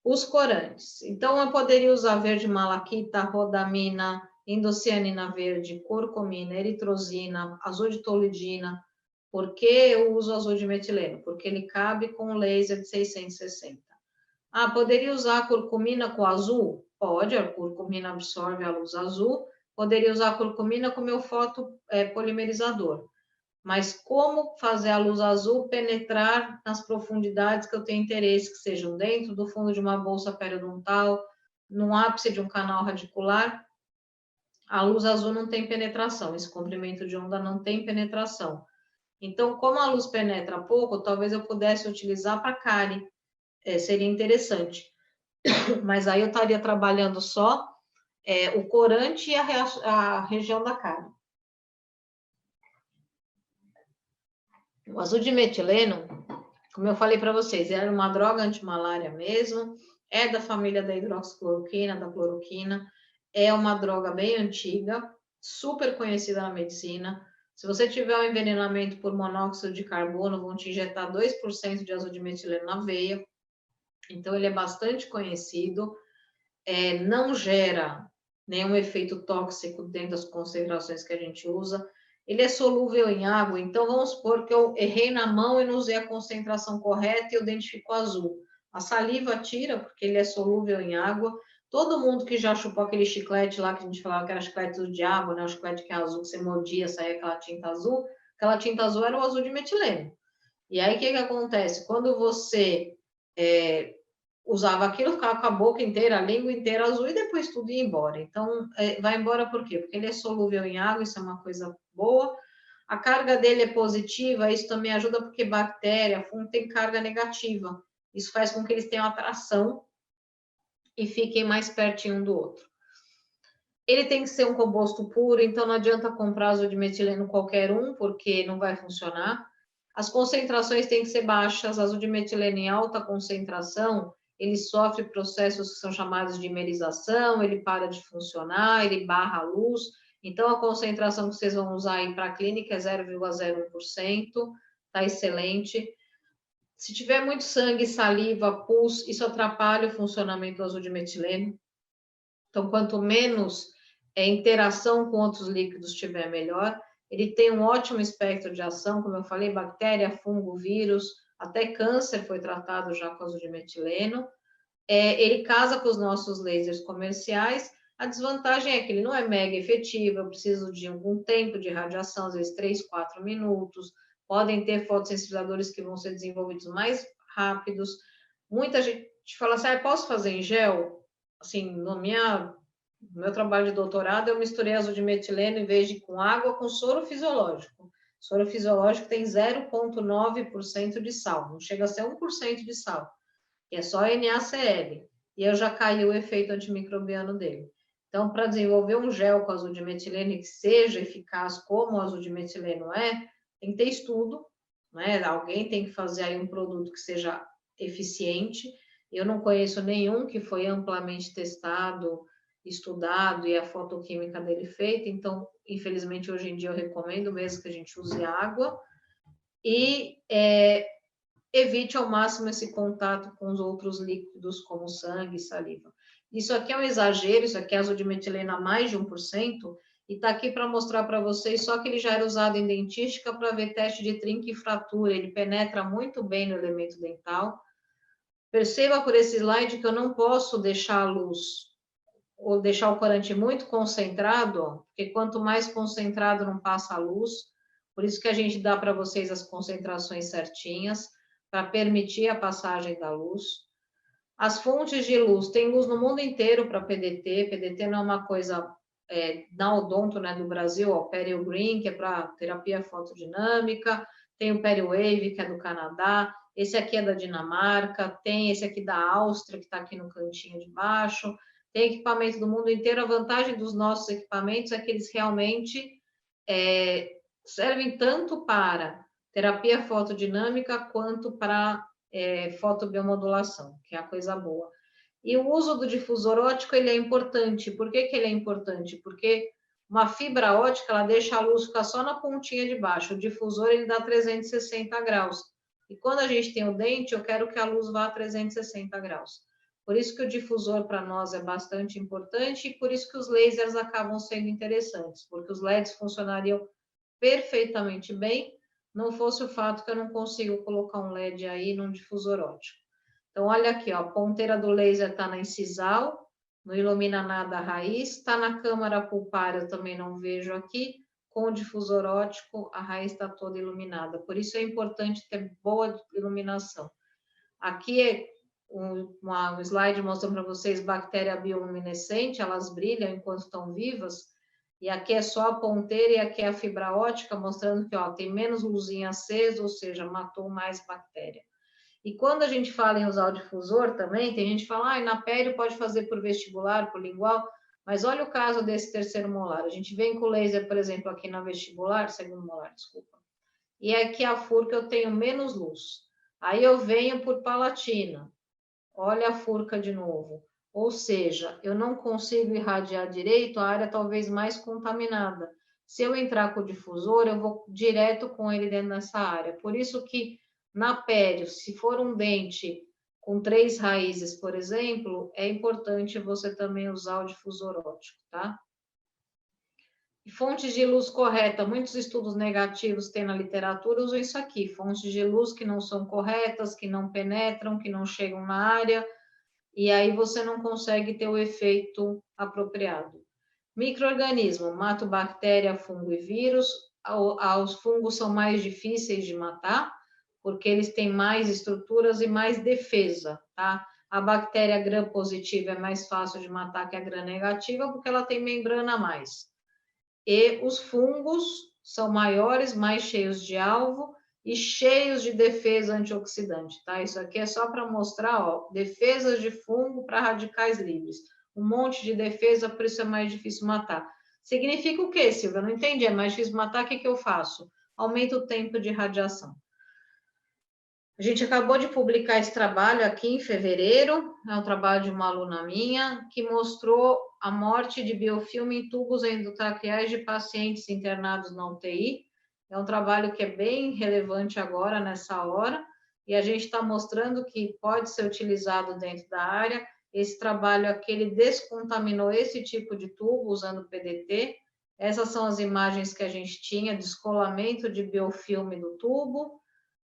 Os corantes. Então, eu poderia usar verde malaquita, rodamina, indocianina verde, curcumina, eritrosina, azul de tolidina. Por que eu uso azul de metileno? Porque ele cabe com o laser de 660. Poderia usar a curcumina com azul? Pode, a curcumina absorve a luz azul. Poderia usar a curcumina com meu fotopolimerizador. Mas como fazer a luz azul penetrar nas profundidades que eu tenho interesse, que sejam dentro do fundo de uma bolsa periodontal, no ápice de um canal radicular? A luz azul não tem penetração, esse comprimento de onda não tem penetração. Então, como a luz penetra pouco, talvez eu pudesse utilizar para cárie. Seria interessante. Mas aí eu estaria trabalhando só o corante e a região da cárie. O azul de metileno, como eu falei para vocês, era uma droga antimalária mesmo, é da família da hidroxicloroquina, da cloroquina, é uma droga bem antiga, super conhecida na medicina. Se você tiver um envenenamento por monóxido de carbono, vão te injetar 2% de azul de metileno na veia. Então, ele é bastante conhecido, não gera nenhum efeito tóxico dentro das concentrações que a gente usa. Ele é solúvel em água, então vamos supor que eu errei na mão e não usei a concentração correta e o dente ficou azul. A saliva tira, porque ele é solúvel em água. Todo mundo que já chupou aquele chiclete lá, que a gente falava que era chiclete do diabo, né? O chiclete que é azul, que você mordia, saía aquela tinta azul era o azul de metileno. E aí, o que acontece? Quando você usava aquilo, ficava com a boca inteira, a língua inteira azul e depois tudo ia embora. Então, vai embora por quê? Porque ele é solúvel em água, isso é uma coisa boa. A carga dele é positiva, isso também ajuda porque bactéria, fungo tem carga negativa. Isso faz com que eles tenham atração e fiquem mais pertinho um do outro. Ele tem que ser um composto puro, então não adianta comprar azul-dimetileno qualquer um, porque não vai funcionar. As concentrações têm que ser baixas, azul-dimetileno em alta concentração, ele sofre processos que são chamados de dimerização, ele para de funcionar, ele barra a luz. Então, a concentração que vocês vão usar aí para a clínica é 0,01%, tá excelente. Se tiver muito sangue, saliva, pus, isso atrapalha o funcionamento do azul-dimetileno. Então, quanto menos interação com outros líquidos tiver, melhor. Ele tem um ótimo espectro de ação, como eu falei, bactéria, fungo, vírus, até câncer foi tratado já com azul-dimetileno. Ele casa com os nossos lasers comerciais. A desvantagem é que ele não é mega efetivo, eu preciso de algum tempo de radiação, às vezes 3, 4 minutos. Podem ter fotossensibilizadores que vão ser desenvolvidos mais rápidos. Muita gente fala assim, posso fazer em gel? Assim, no meu trabalho de doutorado, eu misturei azul-dimetileno em vez de com água, com soro fisiológico. Soro fisiológico tem 0,9% de sal, não chega a ser 1% de sal, que é só NaCl. E eu já caí o efeito antimicrobiano dele. Então, para desenvolver um gel com azul-dimetileno que seja eficaz como o azul-dimetileno tem que ter estudo, né? Alguém tem que fazer aí um produto que seja eficiente. Eu não conheço nenhum que foi amplamente testado, estudado e a fotoquímica dele feita, então, infelizmente, hoje em dia eu recomendo mesmo que a gente use água e evite ao máximo esse contato com os outros líquidos, como sangue e saliva. Isso aqui é um exagero, isso aqui é azul-dimetileno a mais de 1%, e está aqui para mostrar para vocês só que ele já era usado em dentística para ver teste de trinca e fratura, ele penetra muito bem no elemento dental. Perceba por esse slide que eu não posso deixar a luz ou deixar o corante muito concentrado, porque quanto mais concentrado não passa a luz, por isso que a gente dá para vocês as concentrações certinhas, para permitir a passagem da luz. As fontes de luz, tem luz no mundo inteiro para PDT, PDT não é uma coisa na odonto, né, do Brasil, o Perio Green, que é para terapia fotodinâmica, tem o Perio Wave, que é do Canadá, esse aqui é da Dinamarca, tem esse aqui da Áustria, que está aqui no cantinho de baixo, tem equipamento do mundo inteiro. A vantagem dos nossos equipamentos é que eles realmente servem tanto para terapia fotodinâmica quanto para fotobiomodulação, que é a coisa boa. E o uso do difusor óptico, ele é importante. Por que ele é importante? Porque uma fibra óptica, ela deixa a luz ficar só na pontinha de baixo. O difusor, ele dá 360 graus. E quando a gente tem o dente, eu quero que a luz vá a 360 graus. Por isso que o difusor para nós é bastante importante e por isso que os lasers acabam sendo interessantes, porque os LEDs funcionariam perfeitamente bem, não fosse o fato que eu não consigo colocar um LED aí num difusor óptico. Então, olha aqui, ó, a ponteira do laser está na incisal, não ilumina nada a raiz, está na câmara pulpar, eu também não vejo aqui, com o difusor óptico, a raiz está toda iluminada. Por isso é importante ter boa iluminação. Aqui é um slide mostrando para vocês bactéria bioluminescente, elas brilham enquanto estão vivas, e aqui é só a ponteira e aqui é a fibra óptica, mostrando que tem menos luzinha acesa, ou seja, matou mais bactéria. E quando a gente fala em usar o difusor também, tem gente que fala, na pele pode fazer por vestibular, por lingual, mas olha o caso desse terceiro molar. A gente vem com o laser, por exemplo, aqui na vestibular, segundo molar, desculpa, e aqui a furca eu tenho menos luz. Aí eu venho por palatina, olha a furca de novo. Ou seja, eu não consigo irradiar direito a área talvez mais contaminada. Se eu entrar com o difusor, eu vou direto com ele dentro dessa área. Por isso que na pele, se for um dente com 3 raízes, por exemplo, é importante você também usar o difusor óptico, tá? E fontes de luz correta, muitos estudos negativos tem na literatura, usam isso aqui, fontes de luz que não são corretas, que não penetram, que não chegam na área, e aí você não consegue ter o efeito apropriado. Micro-organismo, mato bactéria, fungo e vírus. Os fungos são mais difíceis de matar, porque eles têm mais estruturas e mais defesa, tá? A bactéria gram-positiva é mais fácil de matar que a gram-negativa, porque ela tem membrana a mais. E os fungos são maiores, mais cheios de alvo e cheios de defesa antioxidante, tá? Isso aqui é só para mostrar, defesas de fungo para radicais livres. um monte de defesa, por isso é mais difícil matar. Significa o quê, Silvia? Eu não entendi. É mais difícil matar, o que eu faço? Aumenta o tempo de radiação. A gente acabou de publicar esse trabalho aqui em fevereiro, é um trabalho de uma aluna minha, que mostrou a morte de biofilme em tubos endotraqueais de pacientes internados na UTI. É um trabalho que é bem relevante agora, nessa hora, e a gente está mostrando que pode ser utilizado dentro da área. Esse trabalho aqui, ele descontaminou esse tipo de tubo usando PDT. Essas são as imagens que a gente tinha, descolamento de biofilme do tubo,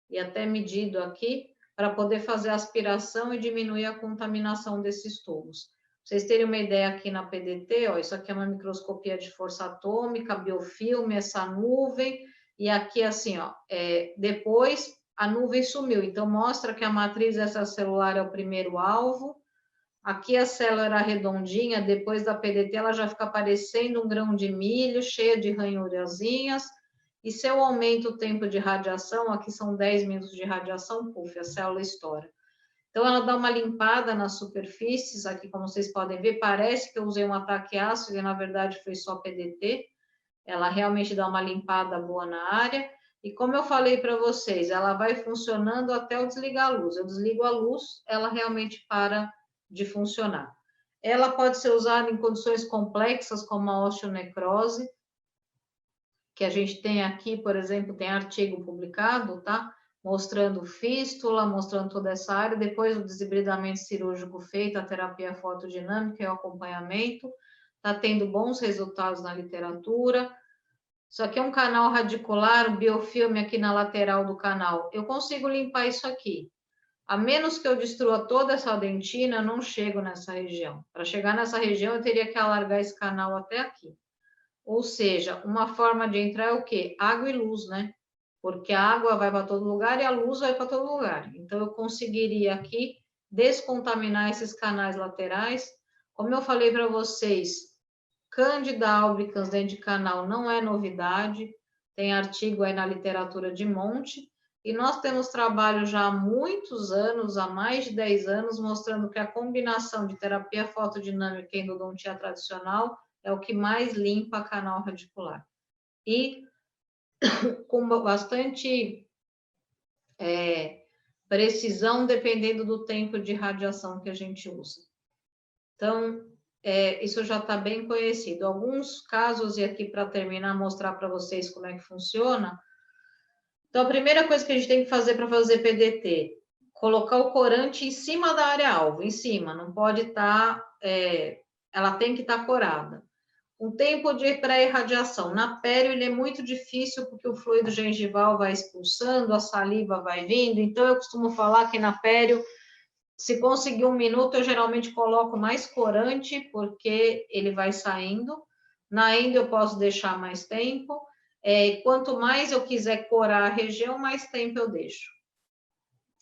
e até medido aqui, para poder fazer a aspiração e diminuir a contaminação desses tubos. Pra vocês terem uma ideia aqui na PDT, ó, isso aqui é uma microscopia de força atômica, biofilme, essa nuvem, e aqui assim, ó, depois a nuvem sumiu, então mostra que a matriz extracelular é o primeiro alvo, aqui a célula era redondinha, depois da PDT ela já fica parecendo um grão de milho, cheia de ranhurazinhas. E se eu aumento o tempo de radiação, aqui são 10 minutos de radiação, puf, a célula estoura. Então, ela dá uma limpada nas superfícies, aqui como vocês podem ver, parece que eu usei um ataque ácido, e na verdade foi só PDT. Ela realmente dá uma limpada boa na área. E como eu falei para vocês, ela vai funcionando até eu desligar a luz. Eu desligo a luz, ela realmente para de funcionar. Ela pode ser usada em condições complexas, como a osteonecrose, que a gente tem aqui, por exemplo, tem artigo publicado, tá? Mostrando fístula, mostrando toda essa área, depois o desibridamento cirúrgico feito, a terapia fotodinâmica e o acompanhamento, tá tendo bons resultados na literatura. Isso aqui é um canal radicular, um biofilme aqui na lateral do canal. Eu consigo limpar isso aqui. A menos que eu destrua toda essa dentina, eu não chego nessa região. Para chegar nessa região, eu teria que alargar esse canal até aqui. Ou seja, uma forma de entrar é o quê? Água e luz, né? Porque a água vai para todo lugar e a luz vai para todo lugar. Então, eu conseguiria aqui descontaminar esses canais laterais. Como eu falei para vocês, Candida albicans dentro de canal não é novidade. Tem artigo aí na literatura de monte. E nós temos trabalho já há muitos anos, há mais de 10 anos, mostrando que a combinação de terapia fotodinâmica e endodontia tradicional é o que mais limpa canal radicular. E com bastante precisão, dependendo do tempo de radiação que a gente usa. Então, isso já está bem conhecido. Alguns casos, e aqui para terminar, mostrar para vocês como é que funciona. Então, a primeira coisa que a gente tem que fazer para fazer PDT, colocar o corante em cima da área-alvo, em cima, não pode estar, ela tem que estar corada. Um tempo de pré-irradiação. Na pério, ele é muito difícil, porque o fluido gengival vai expulsando, a saliva vai vindo. Então, eu costumo falar que na pério, se conseguir 1 minuto, eu geralmente coloco mais corante, porque ele vai saindo. Na endo, eu posso deixar mais tempo. Quanto mais eu quiser corar a região, mais tempo eu deixo.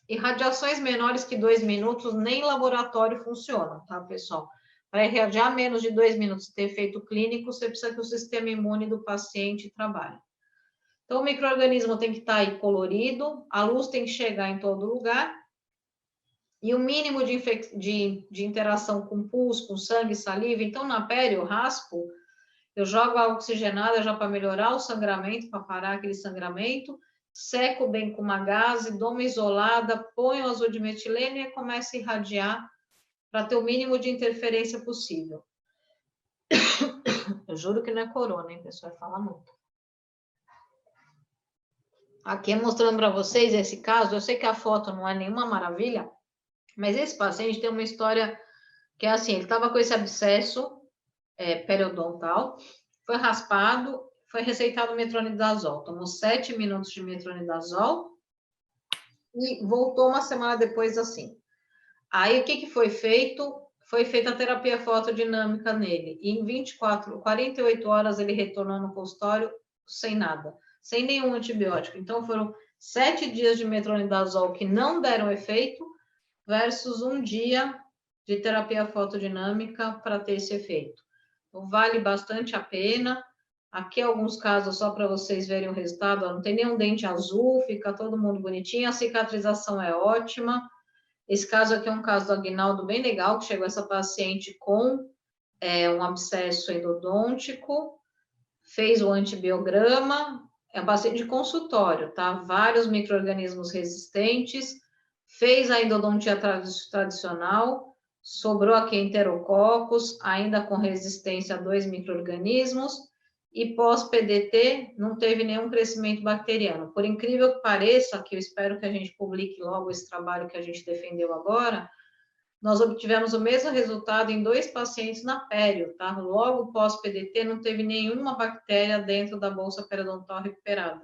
E radiações menores que 2 minutos, nem laboratório funciona, tá, pessoal? Para irradiar menos de 2 minutos e ter efeito clínico, você precisa que o sistema imune do paciente trabalhe. Então, o micro-organismo tem que estar aí colorido, a luz tem que chegar em todo lugar, e o mínimo de interação com pus, com sangue, saliva. Então, na pele, eu raspo, eu jogo a oxigenada já para melhorar o sangramento, para parar aquele sangramento, seco bem com uma gaze, dou uma isolada, ponho azul de metileno e começo a irradiar, para ter o mínimo de interferência possível. Eu juro que não é corona, hein, pessoal? Vai falar muito. Aqui mostrando para vocês esse caso. Eu sei que a foto não é nenhuma maravilha, mas esse paciente tem uma história que é assim, ele estava com esse abscesso periodontal, foi raspado, foi receitado metronidazol. Tomou 7 minutos de metronidazol e voltou uma semana depois assim. Aí, o que foi feito? Foi feita a terapia fotodinâmica nele. E em 48 horas, ele retornou no consultório sem nada, sem nenhum antibiótico. Então, foram 7 dias de metronidazol que não deram efeito, versus 1 dia de terapia fotodinâmica para ter esse efeito. Então, vale bastante a pena. Aqui, alguns casos, só para vocês verem o resultado. Ó, não tem nenhum dente azul, fica todo mundo bonitinho. A cicatrização é ótima. Esse caso aqui é um caso do Aguinaldo bem legal, que chegou essa paciente com um abscesso endodôntico, fez o antibiograma, é um paciente de consultório, tá? Vários micro-organismos resistentes, fez a endodontia tradicional, sobrou aqui enterococos, ainda com resistência a 2 micro-organismos, e pós-PDT não teve nenhum crescimento bacteriano. Por incrível que pareça, que eu espero que a gente publique logo esse trabalho que a gente defendeu agora, nós obtivemos o mesmo resultado em 2 pacientes na pério, tá? Logo pós-PDT, não teve nenhuma bactéria dentro da bolsa periodontal recuperada,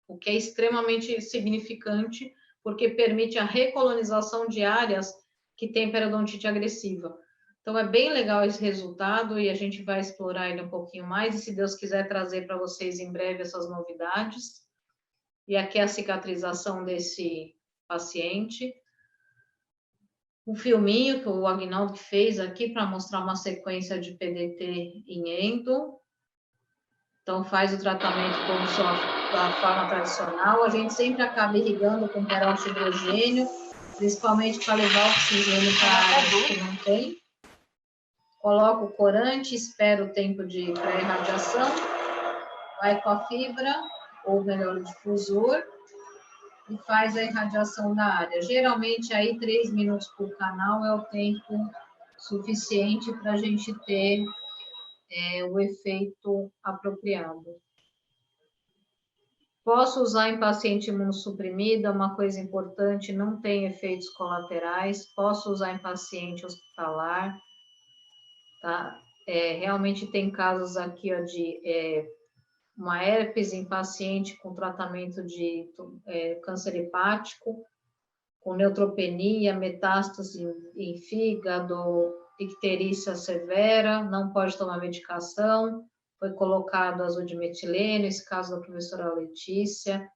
o que é extremamente significante, porque permite a recolonização de áreas que têm periodontite agressiva. Então, é bem legal esse resultado e a gente vai explorar ele um pouquinho mais, e se Deus quiser trazer para vocês em breve essas novidades. E aqui é a cicatrização desse paciente. Um filminho que o Agnaldo fez aqui para mostrar uma sequência de PDT em endo. Então, faz o tratamento como da forma tradicional. A gente sempre acaba irrigando com peróxido de hidrogênio, principalmente para levar oxigênio para áreas que não tem. Coloca o corante, espera o tempo de pré-irradiação, vai com a fibra, ou melhor, o difusor, e faz a irradiação da área. Geralmente, aí 3 minutos por canal é o tempo suficiente para a gente ter o efeito apropriado. Posso usar em paciente imunossuprimido, é uma coisa importante, não tem efeitos colaterais. Posso usar em paciente hospitalar, tá? Realmente tem casos aqui ó, de uma herpes em paciente com tratamento de câncer hepático, com neutropenia, metástase em fígado, icterícia severa, não pode tomar medicação, foi colocado azodimetileno, esse caso da professora Letícia.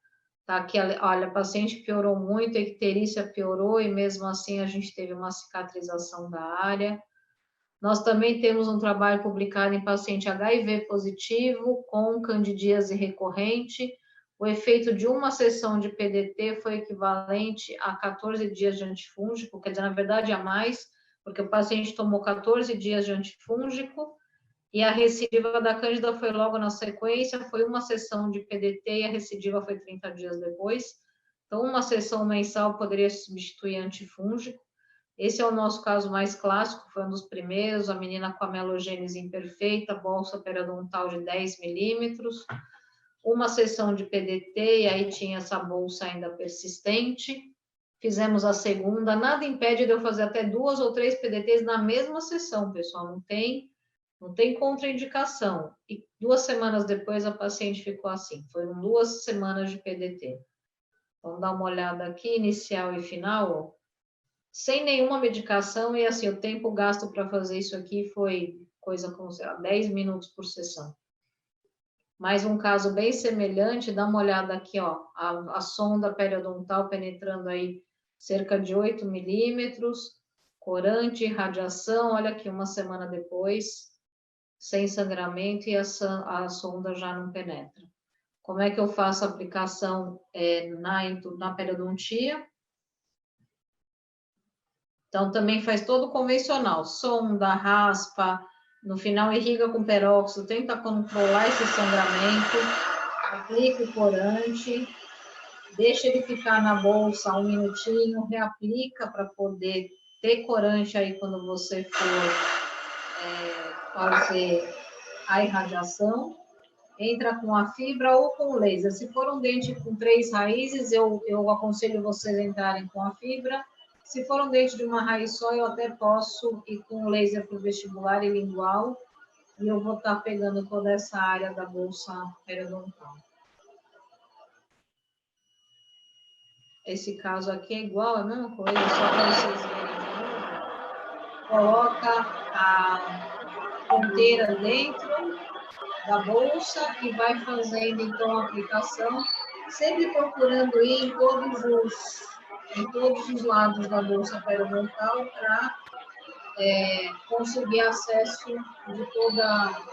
Tá aqui, olha, a paciente piorou muito, a icterícia piorou e mesmo assim a gente teve uma cicatrização da área. Nós também temos um trabalho publicado em paciente HIV positivo com candidíase recorrente. O efeito de uma sessão de PDT foi equivalente a 14 dias de antifúngico, quer dizer, na verdade, a mais, porque o paciente tomou 14 dias de antifúngico e a recidiva da cândida foi logo na sequência, foi uma sessão de PDT e a recidiva foi 30 dias depois. Então, uma sessão mensal poderia substituir antifúngico. Esse é o nosso caso mais clássico, foi um dos primeiros, a menina com a melogênese imperfeita, bolsa periodontal de 10 milímetros, uma sessão de PDT, e aí tinha essa bolsa ainda persistente. Fizemos a segunda, nada impede de eu fazer até 2 ou 3 PDTs na mesma sessão, pessoal, não tem contraindicação. E 2 semanas depois a paciente ficou assim, foram 2 semanas de PDT. Vamos dar uma olhada aqui, inicial e final, ó. Sem nenhuma medicação, e assim, o tempo gasto para fazer isso aqui foi coisa como, sei lá, 10 minutos por sessão. Mais um caso bem semelhante, dá uma olhada aqui, ó, a sonda periodontal penetrando aí cerca de 8 milímetros, corante, radiação, olha aqui, uma semana depois, sem sangramento e a sonda já não penetra. Como é que eu faço a aplicação na periodontia? Então, também faz todo convencional, sonda, raspa, no final irriga com peróxido, tenta controlar esse sangramento, aplica o corante, deixa ele ficar na bolsa 1 minutinho, reaplica para poder ter corante aí quando você for fazer a irradiação, entra com a fibra ou com o laser. Se for um dente com 3 raízes, eu aconselho vocês entrarem com a fibra. Se for um dente de uma raiz só, eu até posso ir com o laser para o vestibular e lingual, e eu vou estar pegando toda essa área da bolsa periodontal. Esse caso aqui é igual, é a mesma coisa, só para vocês verem. Coloca a ponteira dentro da bolsa e vai fazendo, então, a aplicação, sempre procurando ir em todos os lados da bolsa periodontal para conseguir acesso de toda a área.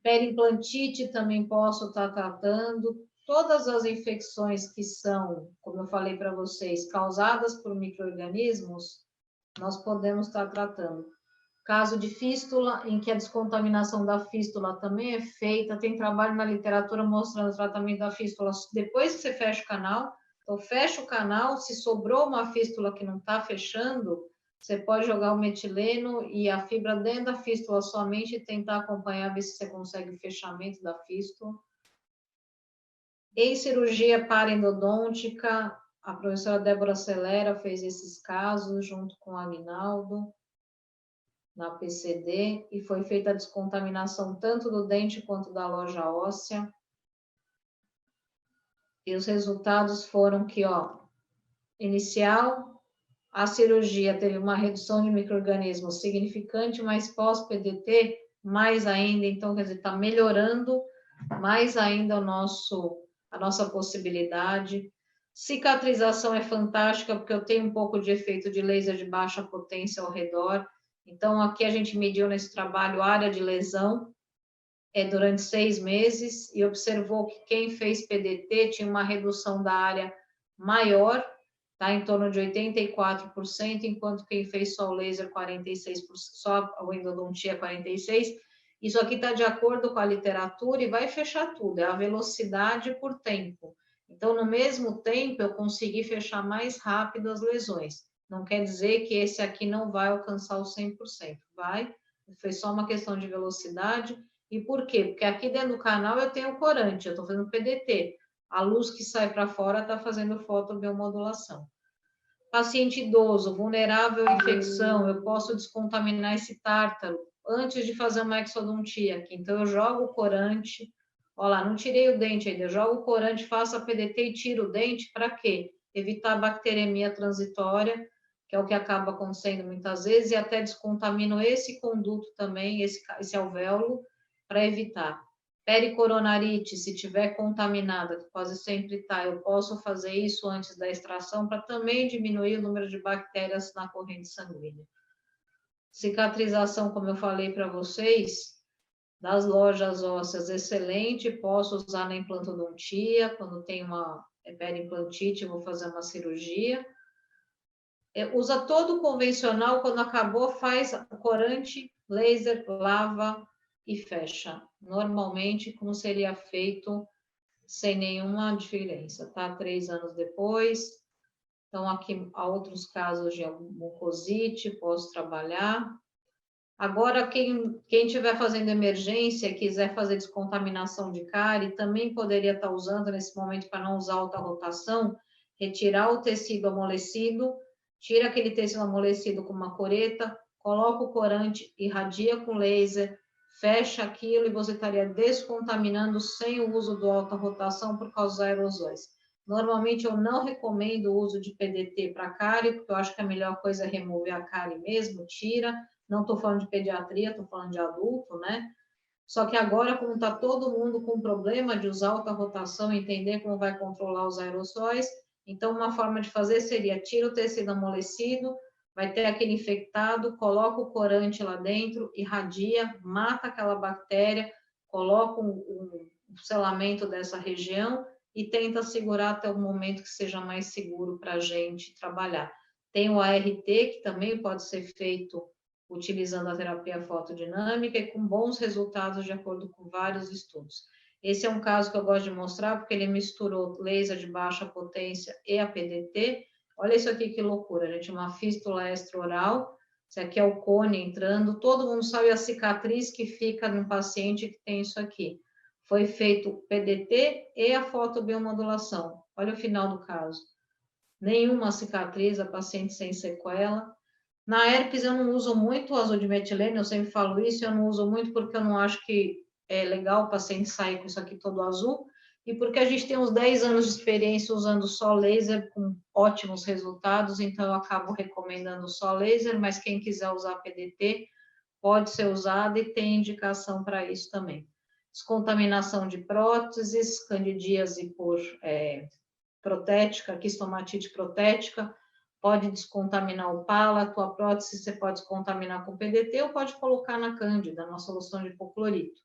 Periimplantite também posso estar tratando. Todas as infecções que são, como eu falei para vocês, causadas por micro-organismos, nós podemos estar tratando. Caso de fístula, em que a descontaminação da fístula também é feita, tem trabalho na literatura mostrando o tratamento da fístula depois que você fecha o canal. Então, fecha o canal, se sobrou uma fístula que não está fechando, você pode jogar o metileno e a fibra dentro da fístula somente e tentar acompanhar, ver se você consegue o fechamento da fístula. Em cirurgia paraendodôntica, a professora Débora Celera fez esses casos junto com o Aguinaldo na PCD, e foi feita a descontaminação tanto do dente quanto da loja óssea. E os resultados foram que, ó, inicial, a cirurgia teve uma redução de micro-organismos significante, mas pós-PDT, mais ainda, então, quer dizer, está melhorando mais ainda a nossa possibilidade. Cicatrização é fantástica, porque eu tenho um pouco de efeito de laser de baixa potência ao redor. Então, aqui a gente mediu nesse trabalho a área de lesão durante 6 meses e observou que quem fez PDT tinha uma redução da área maior, tá, em torno de 84%, enquanto quem fez só o laser 46%, só a endodontia 46%. Isso aqui está de acordo com a literatura e vai fechar tudo, é a velocidade por tempo. Então, no mesmo tempo, eu consegui fechar mais rápido as lesões. Não quer dizer que esse aqui não vai alcançar o 100%, vai. Foi só uma questão de velocidade. E por quê? Porque aqui dentro do canal eu tenho corante, eu estou fazendo PDT. A luz que sai para fora está fazendo fotobiomodulação. Paciente idoso, vulnerável à infecção, eu posso descontaminar esse tártaro antes de fazer uma exodontia aqui. Então, eu jogo o corante. Olha lá, não tirei o dente ainda. Eu jogo o corante, faço a PDT e tiro o dente. Para quê? Evitar a bacteremia transitória, que é o que acaba acontecendo muitas vezes, e até descontamino esse conduto também, esse alvéolo, para evitar. Pericoronarite, se tiver contaminada, que quase sempre está, eu posso fazer isso antes da extração para também diminuir o número de bactérias na corrente sanguínea. Cicatrização, como eu falei para vocês, das lojas ósseas, excelente, posso usar na implantodontia, quando tem uma periimplantite, eu vou fazer uma cirurgia. Usa todo o convencional, quando acabou, faz corante, laser, lava e fecha. Normalmente, como seria feito sem nenhuma diferença, tá? 3 anos depois. Então, aqui há outros casos de mucosite, posso trabalhar. Agora, quem estiver fazendo emergência e quiser fazer descontaminação de cárie, também poderia estar usando nesse momento, para não usar alta rotação, retirar o tecido amolecido, tira aquele tecido amolecido com uma coreta, coloca o corante, irradia com laser, fecha aquilo e você estaria descontaminando sem o uso do alta rotação por causa dos aerosóis. Normalmente eu não recomendo o uso de PDT para cárie, porque eu acho que a melhor coisa é remover a cárie mesmo, tira. Não estou falando de pediatria, estou falando de adulto, né? Só que agora, como está todo mundo com problema de usar alta rotação, entender como vai controlar os aerossóis, então uma forma de fazer seria tira o tecido amolecido, vai ter aquele infectado, coloca o corante lá dentro, irradia, mata aquela bactéria, coloca um selamento dessa região e tenta segurar até o momento que seja mais seguro para a gente trabalhar. Tem o ART, que também pode ser feito utilizando a terapia fotodinâmica e com bons resultados de acordo com vários estudos. Esse é um caso que eu gosto de mostrar porque ele misturou laser de baixa potência e a PDT. Olha isso aqui que loucura, gente, uma fístula extraoral. Esse aqui é o cone entrando. Todo mundo sabe a cicatriz que fica num paciente que tem isso aqui. Foi feito o PDT e a fotobiomodulação. Olha o final do caso. Nenhuma cicatriz, a paciente sem sequela. Na herpes eu não uso muito o azul de metileno, eu sempre falo isso, eu não uso muito porque eu não acho que é legal o paciente sair com isso aqui todo azul, e porque a gente tem uns 10 anos de experiência usando só laser com ótimos resultados, então eu acabo recomendando só laser, mas quem quiser usar PDT pode ser usado e tem indicação para isso também. Descontaminação de próteses, candidíase por protética, quistomatite protética, pode descontaminar o palato, a prótese você pode descontaminar com PDT ou pode colocar na cândida, na solução de hipoclorito.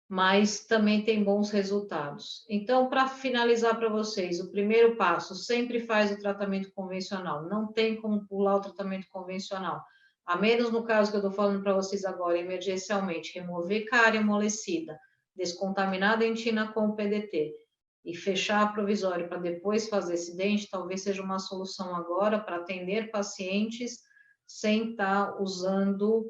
mas também tem bons resultados. Então, para finalizar para vocês, o primeiro passo, sempre faz o tratamento convencional. Não tem como pular o tratamento convencional. A menos no caso que eu estou falando para vocês agora, emergencialmente, remover cárie amolecida, descontaminar a dentina com o PDT e fechar a provisória para depois fazer esse dente, talvez seja uma solução agora para atender pacientes sem estar usando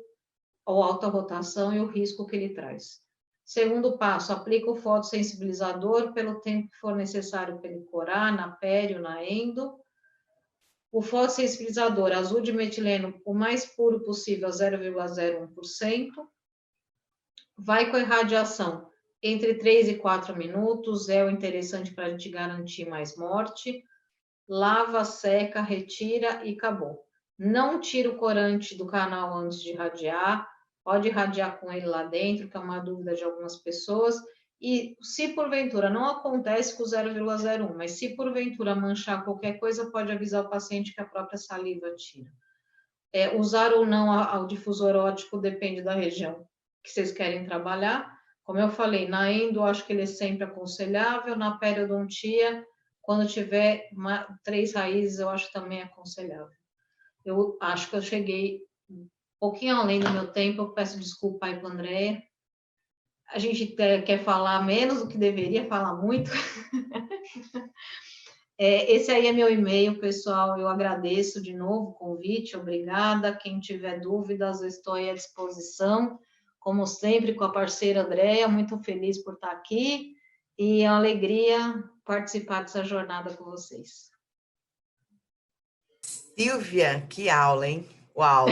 a alta rotação e o risco que ele traz. Segundo passo, aplica o fotossensibilizador pelo tempo que for necessário para ele corar, na pério, na endo. O fotossensibilizador azul de metileno, o mais puro possível, 0,01%. Vai com a irradiação entre 3 e 4 minutos, é o interessante para a gente garantir mais morte. Lava, seca, retira e acabou. Não tira o corante do canal antes de irradiar. Pode irradiar com ele lá dentro, que é uma dúvida de algumas pessoas. E se porventura não acontece com o 0,01, mas se porventura manchar qualquer coisa, pode avisar o paciente que a própria saliva tira. Usar ou não o difusor óptico depende da região que vocês querem trabalhar. Como eu falei, na endo, acho que ele é sempre aconselhável. Na periodontia, quando tiver 3 raízes, eu acho também aconselhável. Eu acho que eu cheguei um pouquinho além do meu tempo, eu peço desculpa aí para a Andréia. A gente quer falar menos do que deveria, falar muito. Esse aí é meu e-mail, pessoal. Eu agradeço de novo o convite, obrigada. Quem tiver dúvidas, eu estou aí à disposição. Como sempre, com a parceira Andréia, muito feliz por estar aqui e é uma alegria participar dessa jornada com vocês. Silvia, que aula, hein? Uau!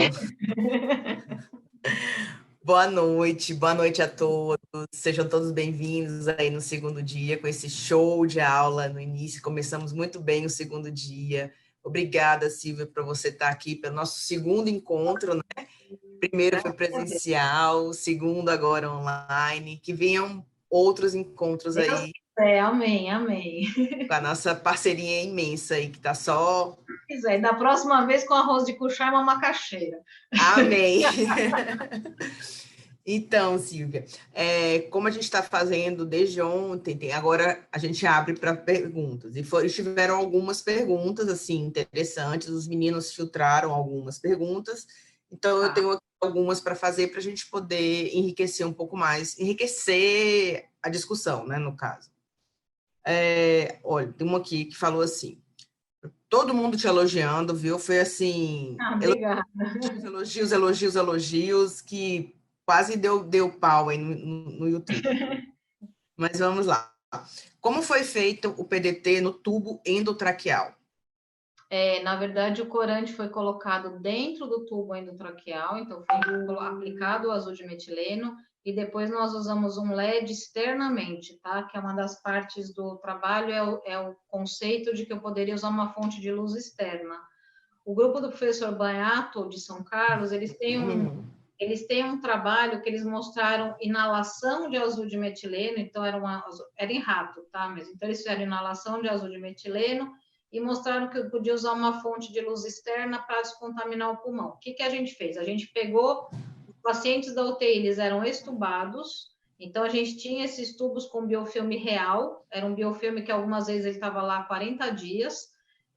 Boa noite a todos. Sejam todos bem-vindos aí no segundo dia com esse show de aula no início. Começamos muito bem o segundo dia. Obrigada, Silvia, por você estar aqui pelo nosso segundo encontro, né? Primeiro foi presencial, segundo agora online. Que venham outros encontros aí. Amém, amém. Com a nossa parceria imensa aí, que está só... Se quiser, da próxima vez com arroz de cuchá e uma macaxeira. Amém. Então, Silvia, como a gente está fazendo desde ontem, agora a gente abre para perguntas. E tiveram algumas perguntas assim interessantes, os meninos filtraram algumas perguntas, então eu tenho algumas para fazer para a gente poder enriquecer um pouco mais, enriquecer a discussão, né, no caso. Olha, tem uma aqui que falou assim: todo mundo te elogiando, viu? Foi assim, obrigada. Elogios, que quase deu pau aí no YouTube. Mas vamos lá. Como foi feito o PDT no tubo endotraqueal? Na verdade, o corante foi colocado dentro do tubo endotraqueal, então foi aplicado o azul de metileno, e depois nós usamos um LED externamente, tá? Que é uma das partes do trabalho, é o conceito de que eu poderia usar uma fonte de luz externa. O grupo do professor Banhato, de São Carlos, eles têm um trabalho que eles mostraram inalação de azul de metileno, então era em rato, tá? Mas então eles fizeram inalação de azul de metileno e mostraram que eu podia usar uma fonte de luz externa para descontaminar o pulmão. O que a gente fez? A gente pegou os pacientes da UTI, eles eram extubados, então a gente tinha esses tubos com biofilme real, era um biofilme que algumas vezes ele estava lá há 40 dias,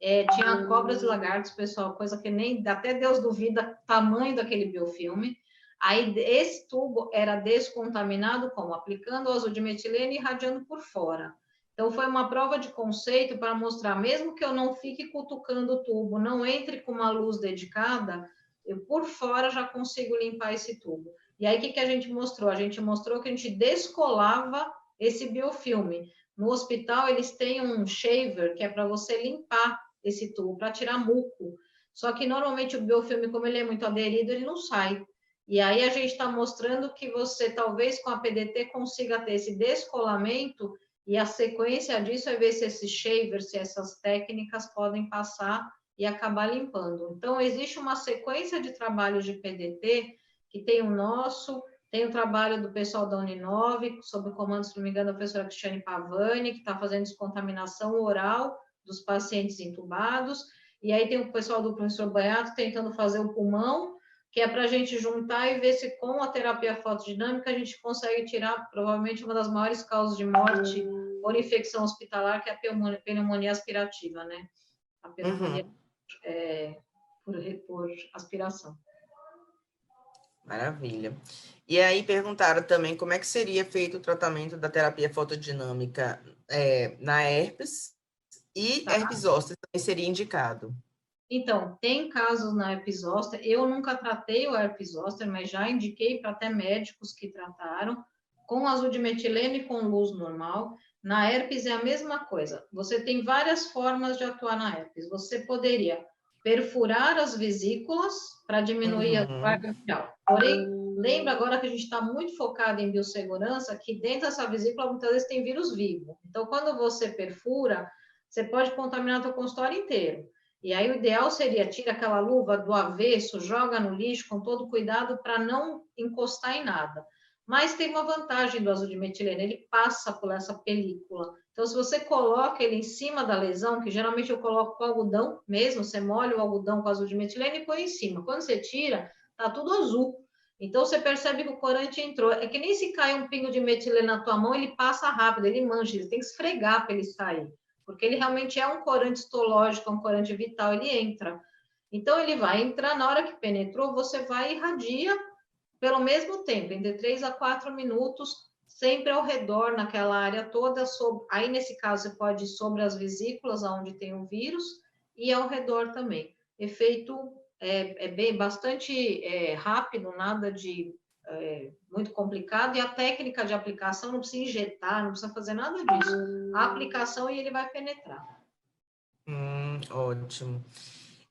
tinha cobras e lagartos, pessoal, coisa que nem até Deus duvida tamanho daquele biofilme. Aí esse tubo era descontaminado como? Aplicando o azul de metileno e irradiando por fora. Então foi uma prova de conceito para mostrar, mesmo que eu não fique cutucando o tubo, não entre com uma luz dedicada, eu por fora já consigo limpar esse tubo. E aí o que a gente mostrou? A gente mostrou que a gente descolava esse biofilme. No hospital eles têm um shaver que é para você limpar esse tubo, para tirar muco. Só que normalmente o biofilme, como ele é muito aderido, ele não sai. E aí a gente está mostrando que você, talvez com a PDT, consiga ter esse descolamento, e a sequência disso é ver se esses shavers, se essas técnicas podem passar e acabar limpando. Então, existe uma sequência de trabalhos de PDT, que tem o nosso, tem o trabalho do pessoal da Uninove, sob o comando, se não me engano, da professora Cristiane Pavani, que está fazendo descontaminação oral dos pacientes entubados, e aí tem o pessoal do professor Banhato tentando fazer o pulmão, que é para a gente juntar e ver se com a terapia fotodinâmica a gente consegue tirar provavelmente uma das maiores causas de morte por infecção hospitalar, que é a pneumonia aspirativa, né? A pneumonia por aspiração. Maravilha. E aí perguntaram também como é que seria feito o tratamento da terapia fotodinâmica na herpes e herpes zoster também seria indicado. Então, tem casos na herpes zoster, eu nunca tratei o herpes zoster, mas já indiquei para até médicos que trataram, com azul de metileno e com luz normal. Na herpes é a mesma coisa, você tem várias formas de atuar na herpes. Você poderia perfurar as vesículas para diminuir a carga viral. Porém, lembra agora que a gente está muito focado em biossegurança, que dentro dessa vesícula muitas vezes tem vírus vivo. Então, quando você perfura, você pode contaminar o seu consultório inteiro. E aí o ideal seria tira aquela luva do avesso, joga no lixo com todo cuidado para não encostar em nada. Mas tem uma vantagem do azul de metileno, ele passa por essa película. Então, se você coloca ele em cima da lesão, que geralmente eu coloco com algodão mesmo, você molha o algodão com azul de metileno e põe em cima. Quando você tira, tá tudo azul. Então, você percebe que o corante entrou. É que nem se cai um pingo de metileno na tua mão, ele passa rápido, ele mancha, ele tem que esfregar para ele sair. Porque ele realmente é um corante histológico, um corante vital, ele entra. Então, ele vai entrar, na hora que penetrou, você vai e irradia pelo mesmo tempo, entre 3 a 4 minutos, sempre ao redor, naquela área toda. Aí, nesse caso, você pode ir sobre as vesículas, onde tem o vírus, e ao redor também. Efeito bastante rápido, nada de muito complicado, e a técnica de aplicação não precisa injetar, não precisa fazer nada disso. A aplicação e ele vai penetrar. Ótimo.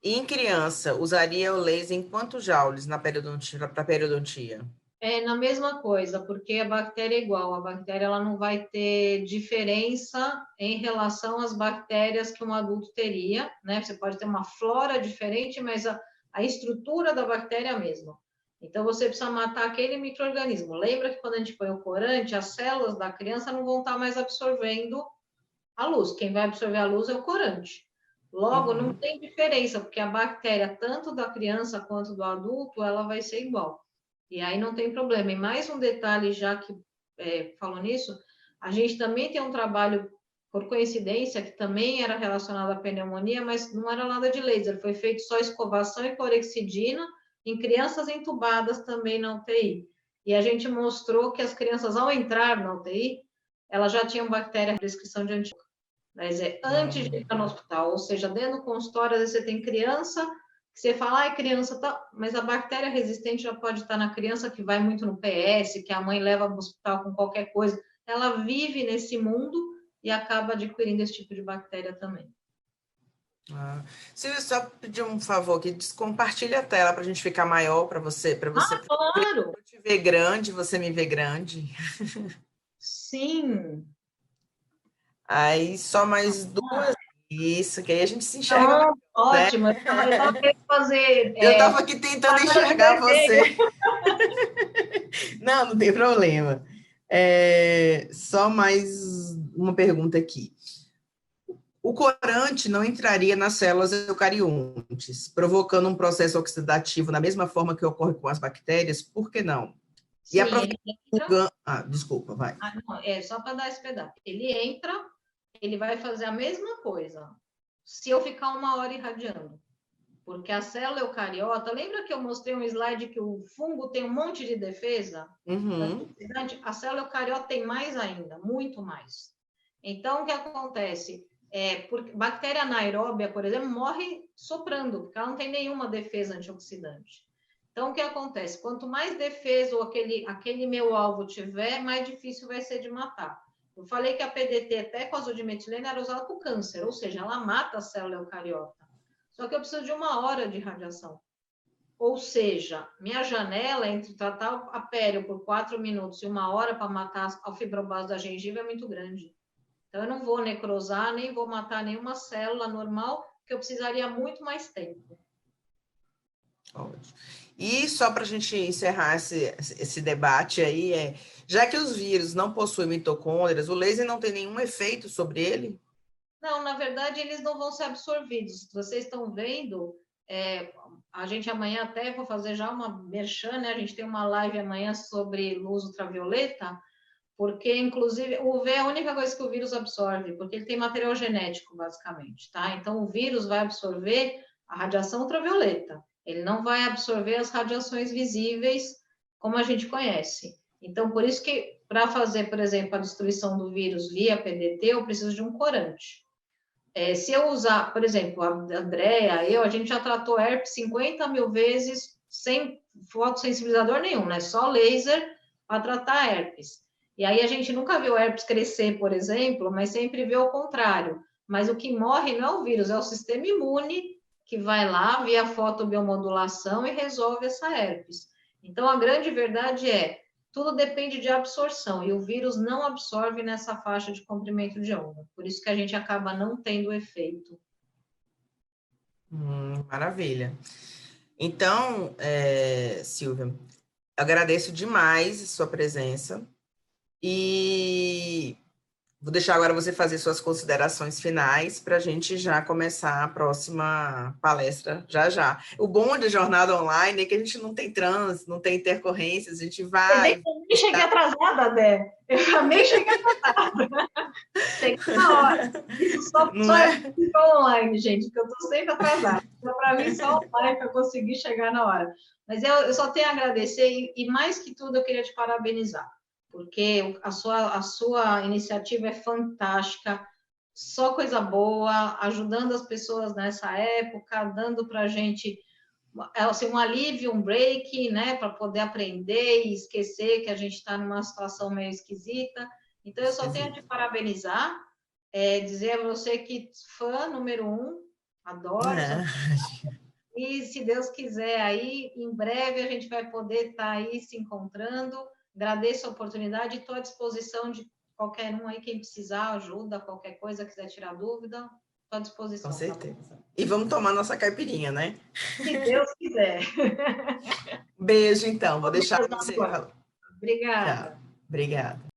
E em criança, usaria o laser em quantos joules para periodontia? É na mesma coisa, porque a bactéria é igual. A bactéria ela não vai ter diferença em relação às bactérias que um adulto teria, né? Você pode ter uma flora diferente, mas a estrutura da bactéria é a mesma. Então, você precisa matar aquele micro-organismo. Lembra que quando a gente põe o corante, as células da criança não vão estar mais absorvendo a luz. Quem vai absorver a luz é o corante. Logo, não tem diferença, porque a bactéria, tanto da criança quanto do adulto, ela vai ser igual. E aí não tem problema. E mais um detalhe, já que falou nisso, a gente também tem um trabalho, por coincidência, que também era relacionado à pneumonia, mas não era nada de laser. Foi feito só escovação e clorexidina em crianças entubadas também na UTI. E a gente mostrou que as crianças, ao entrar na UTI, elas já tinham bactéria de prescrição de antibiótico. Mas antes de entrar no hospital, ou seja, dentro do consultório, às vezes você tem criança, que você fala, criança, tá, mas a bactéria resistente já pode estar na criança que vai muito no PS, que a mãe leva para o hospital com qualquer coisa. Ela vive nesse mundo e acaba adquirindo esse tipo de bactéria também. Silvia, só pedir um favor aqui, compartilha a tela para a gente ficar maior, para você claro! Eu te ver grande, você me ver grande. Sim. Aí só mais duas. Isso, que aí a gente se enxerga. Ótimo, né? Eu estava querendo fazer. Eu estava aqui tentando enxergar você. Não tem problema. Só mais uma pergunta aqui. O corante não entraria nas células eucariontes, provocando um processo oxidativo da mesma forma que ocorre com as bactérias? Por que não? Sim, desculpa, vai. Não, só para dar esse pedaço. Ele entra, ele vai fazer a mesma coisa se eu ficar 1 hora irradiando. Porque a célula eucariota, lembra que eu mostrei um slide que o fungo tem um monte de defesa? A célula eucariota tem mais ainda, muito mais. Então, o que acontece? Porque bactéria anaeróbia, por exemplo, morre soprando, porque ela não tem nenhuma defesa antioxidante. Então, o que acontece? Quanto mais defesa aquele meu alvo tiver, mais difícil vai ser de matar. Eu falei que a PDT, até com azul de metileno, era usada para o câncer, ou seja, ela mata a célula eucariota. Só que eu preciso de 1 hora de radiação. Ou seja, minha janela entre tratar a pele por 4 minutos e 1 hora para matar a fibroblasto da gengiva é muito grande. Então, eu não vou necrosar, nem vou matar nenhuma célula normal, que eu precisaria muito mais tempo. Ótimo. E só para a gente encerrar esse debate aí, já que os vírus não possuem mitocôndrias, o laser não tem nenhum efeito sobre ele? Não, na verdade, eles não vão ser absorvidos. Vocês estão vendo A gente amanhã até vou fazer já uma merchan, né? A gente tem uma live amanhã sobre luz ultravioleta, porque, inclusive, o UV é a única coisa que o vírus absorve, porque ele tem material genético, basicamente, tá? Então, o vírus vai absorver a radiação ultravioleta, ele não vai absorver as radiações visíveis, como a gente conhece. Então, por isso que, para fazer, por exemplo, a destruição do vírus via PDT, eu preciso de um corante. Se eu usar, por exemplo, a Andrea, a gente já tratou herpes 50 mil vezes sem fotossensibilizador nenhum, né? Só laser para tratar herpes. E aí a gente nunca viu herpes crescer, por exemplo, mas sempre vê o contrário. Mas o que morre não é o vírus, é o sistema imune que vai lá via fotobiomodulação e resolve essa herpes. Então, a grande verdade é, tudo depende de absorção, e o vírus não absorve nessa faixa de comprimento de onda. Por isso que a gente acaba não tendo efeito. Maravilha. Então, Silvia, agradeço demais a sua presença e vou deixar agora você fazer suas considerações finais para a gente já começar a próxima palestra já. O bom de jornada online é que a gente não tem trânsito, não tem intercorrências, a gente vai... Eu nem cheguei atrasada, Dé. Eu nem cheguei atrasada. Cheguei na hora. Isso só online, gente, que eu estou sempre atrasada. Então, para mim, só online para conseguir chegar na hora. Mas eu só tenho a agradecer e, mais que tudo, eu queria te parabenizar, porque a sua iniciativa é fantástica, só coisa boa, ajudando as pessoas nessa época, dando para a gente assim, um alívio, um break, né, para poder aprender e esquecer que a gente está numa situação meio esquisita. Então, eu só tenho a te parabenizar, dizer a você que fã número 1, adoro. E, se Deus quiser, aí, em breve, a gente vai poder estar aí se encontrando. Agradeço a oportunidade e estou à disposição de qualquer um aí, quem precisar, ajuda, qualquer coisa, quiser tirar dúvida, estou à disposição. Com certeza. Tá? E vamos tomar nossa caipirinha, né? Se Deus quiser. Beijo, então. Vou deixar você falar. Obrigada. Tchau. Obrigada.